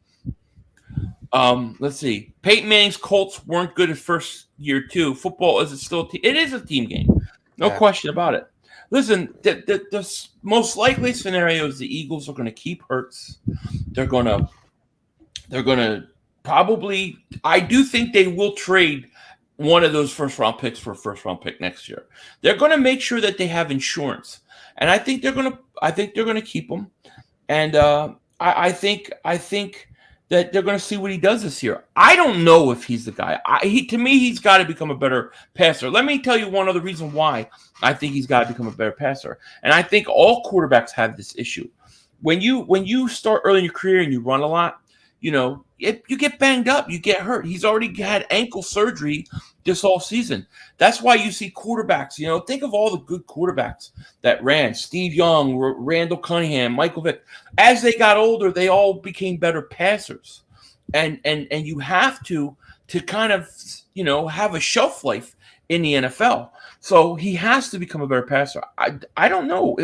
Let's see. Peyton Manning's Colts weren't good at first year too. Football is it is a team game. No question about it. Listen, the most likely scenario is the Eagles are going to keep Hurts. They're going to probably. I do think they will trade one of those first-round picks for a first-round pick next year. They're going to make sure that they have insurance, and I think they're going to keep him. And I think that they're going to see what he does this year. I don't know if he's the guy. To me, he's got to become a better passer. Let me tell you one other reason why I think he's got to become a better passer. And I think all quarterbacks have this issue. When you start early in your career and you run a lot, if you get banged up, you get hurt. He's already had ankle surgery this all season. That's why you see quarterbacks. Think of all the good quarterbacks that ran: Steve Young, Randall Cunningham, Michael Vick. As they got older, they all became better passers, and you have to kind of have a shelf life in the NFL. So he has to become a better passer. I don't know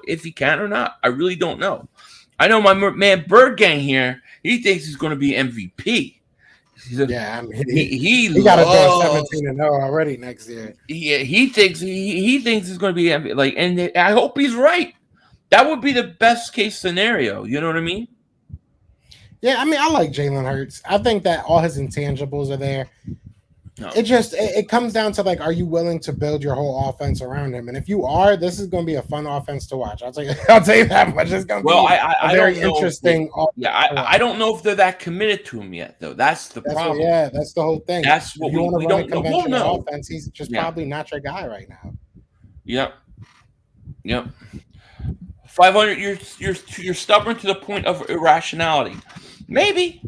if he can or not. I really don't know. I know my man Bird Gang here. He thinks he's going to be MVP. He got to go 17-0 already next year. He thinks he's going to be MVP. And I hope he's right. That would be the best case scenario. You know what I mean? Yeah, I like Jalen Hurts. I think that all his intangibles are there. No. It comes down to are you willing to build your whole offense around him? And if you are, this is going to be a fun offense to watch. I'll tell you that much. It's going to be a very interesting. I don't know if they're that committed to him yet, though. That's the problem. That's the whole thing. That's what we don't know. Conventional offense. He's just probably not your guy right now. Yep. 500. You're stubborn to the point of irrationality. Maybe.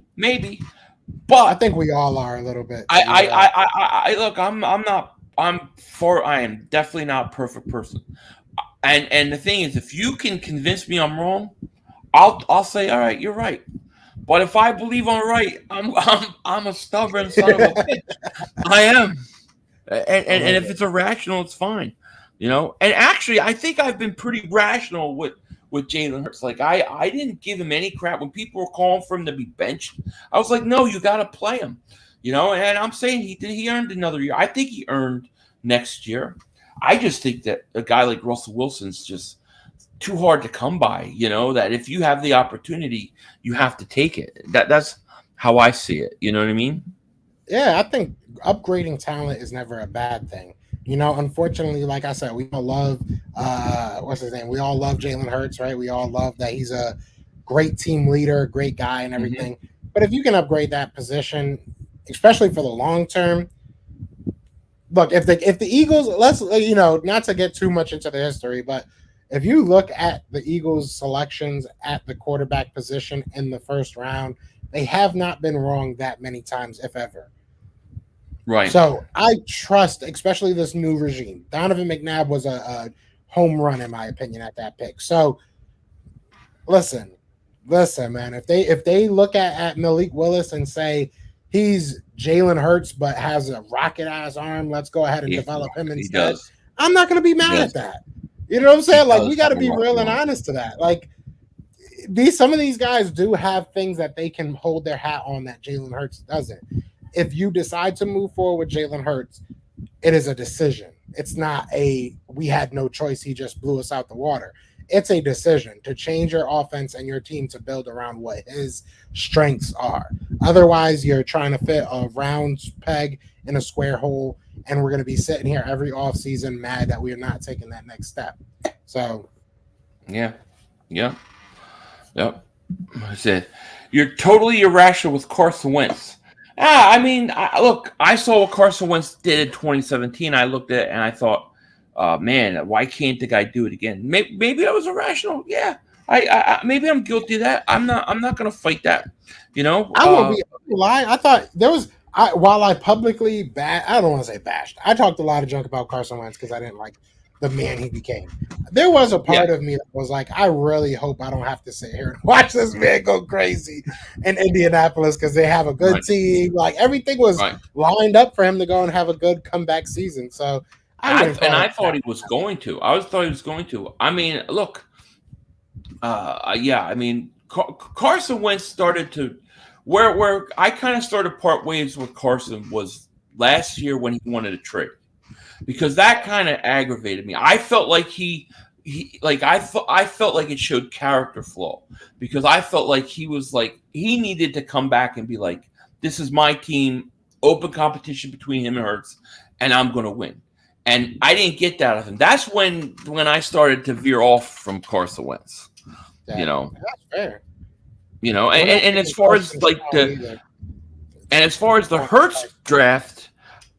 But I think we all are a little bit. I look. I am definitely not a perfect person. And the thing is, if you can convince me I'm wrong, I'll say, all right, you're right. But if I believe I'm right, I'm a stubborn son of a bitch. I am. And if it's irrational, it's fine. And actually, I think I've been pretty rational with Jalen Hurts. I didn't give him any crap when people were calling for him to be benched. I was like, no, you got to play him, and I'm saying he earned another year. I think he earned next year. I just think that a guy like Russell Wilson's just too hard to come by, that if you have the opportunity, you have to take it. That's how I see it. You know what I mean? Yeah, I think upgrading talent is never a bad thing. Unfortunately, like I said, we all love what's his name? We all love Jalen Hurts, right? We all love that he's a great team leader, great guy, and everything. Mm-hmm. But if you can upgrade that position, especially for the long term, look, if the Eagles, let's not to get too much into the history, but if you look at the Eagles' selections at the quarterback position in the first round, they have not been wrong that many times, if ever. Right. So I trust, especially this new regime. Donovan McNabb was a home run, in my opinion, at that pick. So listen, man. If they look at Malik Willis and say he's Jalen Hurts but has a rocket ass arm, let's go ahead and develop him instead. I'm not going to be mad at that. You know what I'm saying? We got to be real and honest to that. Some of these guys do have things that they can hold their hat on that Jalen Hurts doesn't. if you decide to move forward with Jalen Hurts, it is a decision. It's not we had no choice. He just blew us out the water. It's a decision to change your offense and your team to build around what his strengths are. Otherwise, you're trying to fit a round peg in a square hole, and we're going to be sitting here every offseason mad that we are not taking that next step. So, yeah. I said, you're totally irrational with Carson Wentz. I mean, look, I saw what Carson Wentz did in 2017. I looked at it and I thought, man, why can't the guy do it again? Maybe I was irrational. Yeah, I maybe I'm guilty of that. I'm not going to fight that. You know, I won't lie. I thought there was. While I publicly I don't want to say bashed. I talked a lot of junk about Carson Wentz because I didn't like the man he became. There was a part of me that was like, I really hope I don't have to sit here and watch this man go crazy in Indianapolis because they have a good team. Like everything was lined up for him to go and have a good comeback season. So I thought he was going to. I thought he was going to. I mean, look, I mean, Carson Wentz started to where I kind of started part ways with Carson was last year when he wanted to trade. Because that kind of aggravated me. I felt like I felt like it showed character flaw because I felt like he was like he needed to come back and be like, this is my team, open competition between him and Hurts, and I'm going to win. And I didn't get that out of him. That's when I started to veer off from Carson Wentz. That's fair. You know, and as far as like the Hurts draft.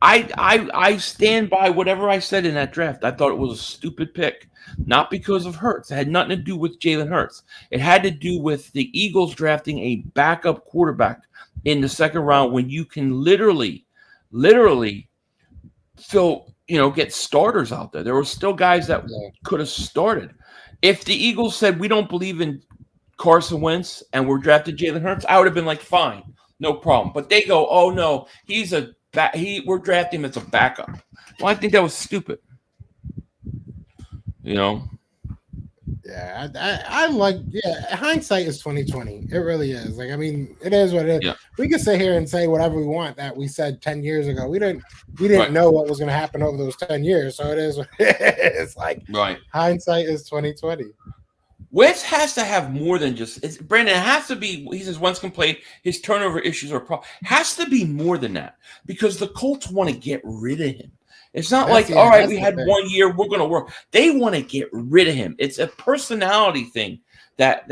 I stand by whatever I said in that draft. I thought it was a stupid pick, not because of Hurts. It had nothing to do with Jalen Hurts. It had to do with the Eagles drafting a backup quarterback in the second round when you can literally still, get starters out there. There were still guys that could have started. If the Eagles said, we don't believe in Carson Wentz and we're drafted Jalen Hurts, I would have been like, fine, no problem. But they go, oh, no, we're drafting him as a backup. Well, I think that was stupid. Yeah, I like. Yeah, hindsight is 2020. It really is. Like, I mean, it is what it is. Yeah. We can sit here and say whatever we want that we said 10 years ago. We didn't know what was going to happen over those 10 years. So it is what it is. Like, hindsight is 2020. Wentz has to have more than just Brandon. It has to be. He says Wentz can play. His turnover issues are has to be more than that because the Colts want to get rid of him. It's not all right, we had 1 year, we're going to work. They want to get rid of him. It's a personality thing that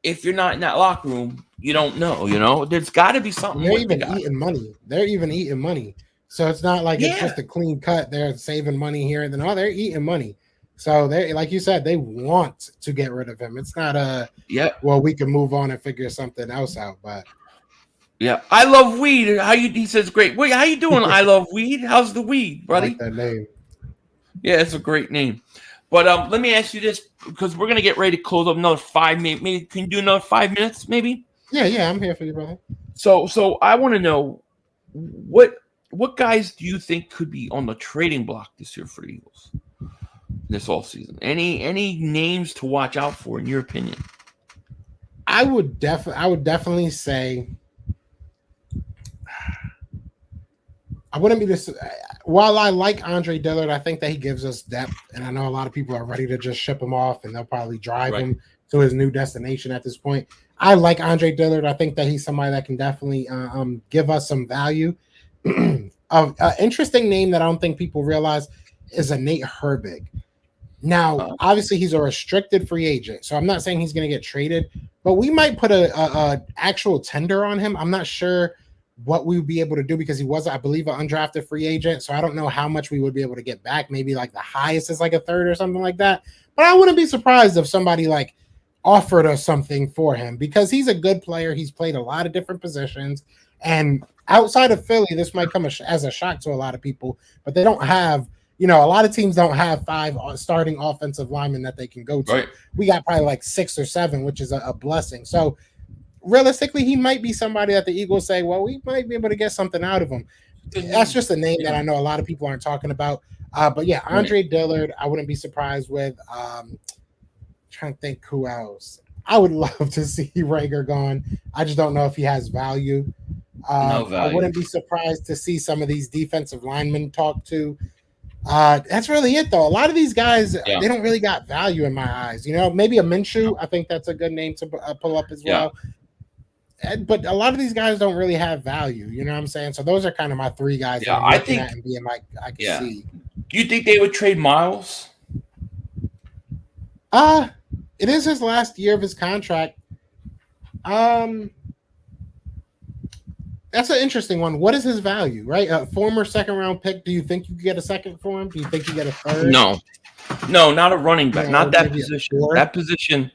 if you're not in that locker room, you don't know. There's got to be something. They're even eating money. They're even eating money. So it's not like it's just a clean cut. They're saving money here and then. Oh, they're eating money. So they, like you said, they want to get rid of him. It's not well, we can move on and figure something else out. But I love weed. He says great. Wait, how you doing? I love weed. How's the weed, buddy? I like that name. Yeah, it's a great name. But let me ask you this because we're gonna get ready to close up another 5 minutes. Maybe can you do another 5 minutes? Maybe. Yeah, I'm here for you, brother. So I want to know what guys do you think could be on the trading block this year for the Eagles? This all season. Any names to watch out for in your opinion? I would definitely say I wouldn't be this. While I like Andre Dillard, I think that he gives us depth, and I know a lot of people are ready to just ship him off, and they'll probably drive him to his new destination at this point. I like Andre Dillard. I think that he's somebody that can definitely give us some value. An interesting name that I don't think people realize is a Nate Herbig. Now, obviously, he's a restricted free agent, so I'm not saying he's going to get traded, but we might put a actual tender on him. I'm not sure what we would be able to do because he was, I believe, an undrafted free agent, so I don't know how much we would be able to get back. Maybe like the highest is like a third or something like that, but I wouldn't be surprised if somebody like offered us something for him because he's a good player. He's played a lot of different positions, and outside of Philly, this might come as a shock to a lot of people, but they don't have a lot of teams don't have 5 starting offensive linemen that they can go to. Right. We got probably like 6 or 7, which is a blessing. So realistically, he might be somebody that the Eagles say, well, we might be able to get something out of him. That's just a name that I know a lot of people aren't talking about. But yeah, Andre Dillard, I wouldn't be surprised with. Trying to think who else. I would love to see Rager gone. I just don't know if he has value. No I value. wouldn't be surprised to see some of these defensive linemen talk to. That's really it, though. A lot of these guys, they don't really got value in my eyes. Maybe a Minshew. I think that's a good name to pull up as well. But a lot of these guys don't really have value. You know what I'm saying? So those are kind of my three guys that I'm looking at and being like, I can see. Do you think they would trade Miles? It is his last year of his contract. That's an interesting one. What is his value, right? A former second-round pick. Do you think you could get a second for him? Do you think you get a third? No, not a running back. Not that position. That position.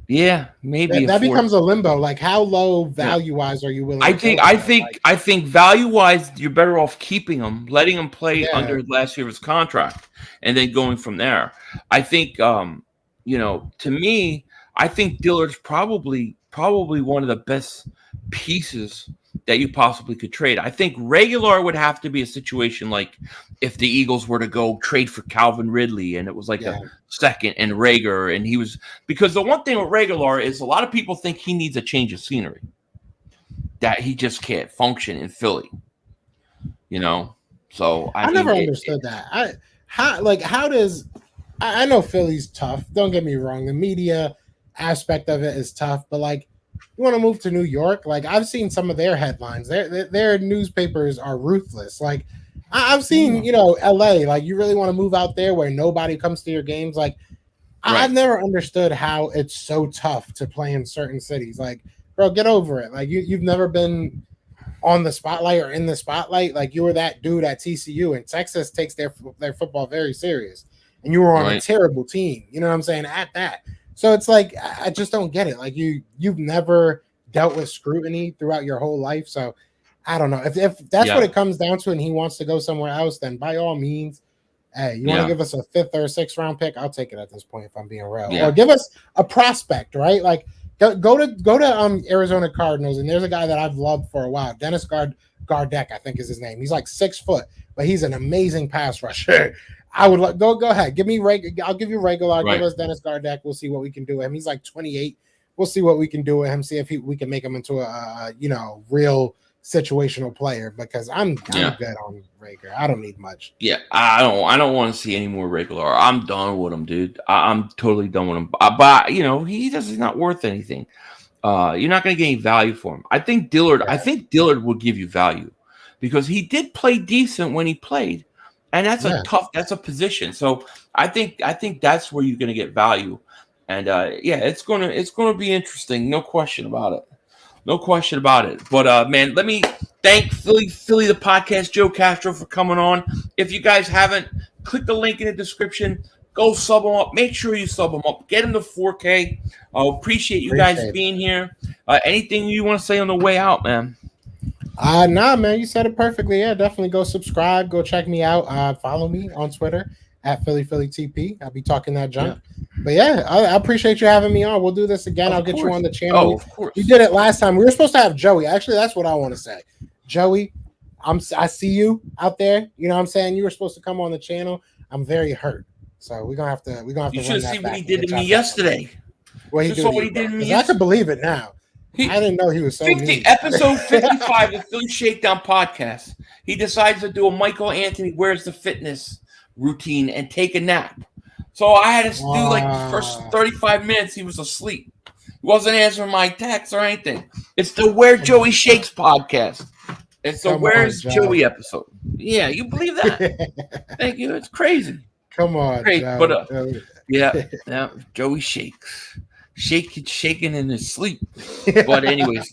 Yeah, maybe that becomes a limbo. Like, how low value-wise are you willing? I think value-wise, you're better off keeping him, letting him play under last year's contract, and then going from there. I think, to me, I think Dillard's probably one of the best pieces that you possibly could trade. I think regular would have to be a situation like if the Eagles were to go trade for Calvin Ridley and it was like a second and Rager, and he was, because the one thing with regular is a lot of people think he needs a change of scenery, that he just can't function in Philly, so I never understood that. I know Philly's tough, don't get me wrong, the media aspect of it is tough, but like, you want to move to New York? Like, I've seen some of their headlines. Their newspapers are ruthless. Like, I've seen, LA. Like, you really want to move out there where nobody comes to your games? Like, I've never understood how it's so tough to play in certain cities. Like, bro, get over it. Like, you've never been on the spotlight or in the spotlight. Like, you were that dude at TCU, and Texas takes their football very serious. And you were on a terrible team. You know what I'm saying? At that. So it's like, I just don't get it. Like, you've never dealt with scrutiny throughout your whole life. So I don't know. If that's what it comes down to and he wants to go somewhere else, then by all means, hey, you want to give us a 5th or 6th round pick? I'll take it at this point if I'm being real. Or give us a prospect, right? Like, go to Arizona Cardinals, and there's a guy that I've loved for a while. Dennis Gardeck, I think is his name. He's like 6 foot, but he's an amazing pass rusher. I would go ahead. Give me I'll give you regular. Give us Dennis Gardeck. We'll see what we can do with him. He's like 28. We'll see what we can do with him. See if we can make him into a real situational player, because I'm good on Rager. I don't need much. Yeah, I don't want to see any more regular. I'm done with him, dude. I'm totally done with him. But he's not worth anything. You're not going to get any value for him. I think Dillard. I think Dillard will give you value because he did play decent when he played. And that's that's a position. So I think that's where you're going to get value. And it's going to be interesting. No question about it. But man, let me thank Philly the podcast, Joe Castro, for coming on. If you guys haven't, click the link in the description. Go sub them up. Make sure you sub them up. Get them to 4K. I appreciate you guys being here. Anything you want to say on the way out, man? Nah, man, you said it perfectly. Yeah, definitely go subscribe. Go check me out. Follow me on Twitter at PhillyTP. I'll be talking that junk. But yeah, I appreciate you having me on. We'll do this again. I'll get you on the channel. Oh, of course. We did it last time. We were supposed to have Joey. Actually, that's what I want to say. Joey, I see you out there. You know what I'm saying? You were supposed to come on the channel. I'm very hurt. So we're gonna have to You should see what he did to me yesterday. What he did to me. I can believe it now. I didn't know he was so mean. Episode 55 of the Philly Shakedown podcast. He decides to do a Michael Anthony Where's the Fitness routine and take a nap. So I had to do like the first 35 minutes. He was asleep. He wasn't answering my texts or anything. It's the Where Joeyshakes podcast. It's the Where's Joey episode. Yeah, you believe that? Thank you. It's crazy. Come on, crazy. But Joeyshakes. Shaking in his sleep. But anyways,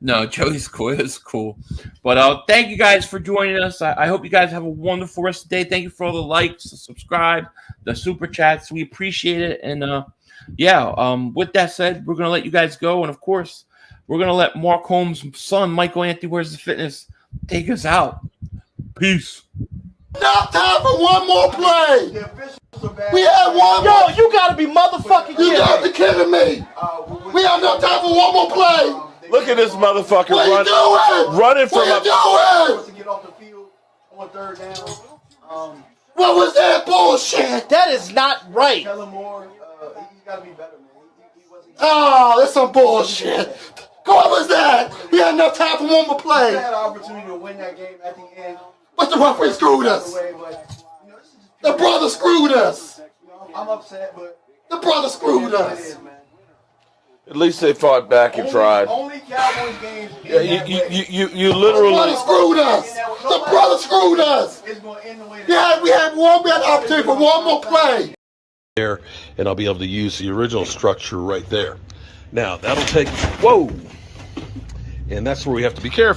no, Joey's cool. It's cool. But thank you guys for joining us. I hope you guys have a wonderful rest of the day. Thank you for all the likes, the subscribe, the super chats. We appreciate it. And with that said, we're gonna let you guys go. And of course, we're gonna let Mark Holmes' son, Michael Anthony Where's the Fitness, take us out. Peace. Now time for one more play. We had one more. Yo, you gotta be motherfucking kidding me. You gotta be kidding me. We have no time for one more play. Look at this motherfucker What are you doing? running from What are you doing? To get off the field on 3rd down. What was that bullshit? That is not right. Kellen Moore, he's got to be better, man. He wasn't. Oh, that's some bullshit. What was that? We had enough time for one more We play. had an opportunity to win that game at the end. But the referee screwed us. Away, but, you know, this is just The brother screwed us. You know, I'm upset, but The brother screwed it us. is, man. At least they fought back and tried. Only Cowboys games. Yeah, you The brother literally. screwed us. The brother screwed us. It's going to end the way We had an opportunity for one more play. There, and I'll be able to use the original structure right there. Now that'll take, whoa, and that's where we have to be careful.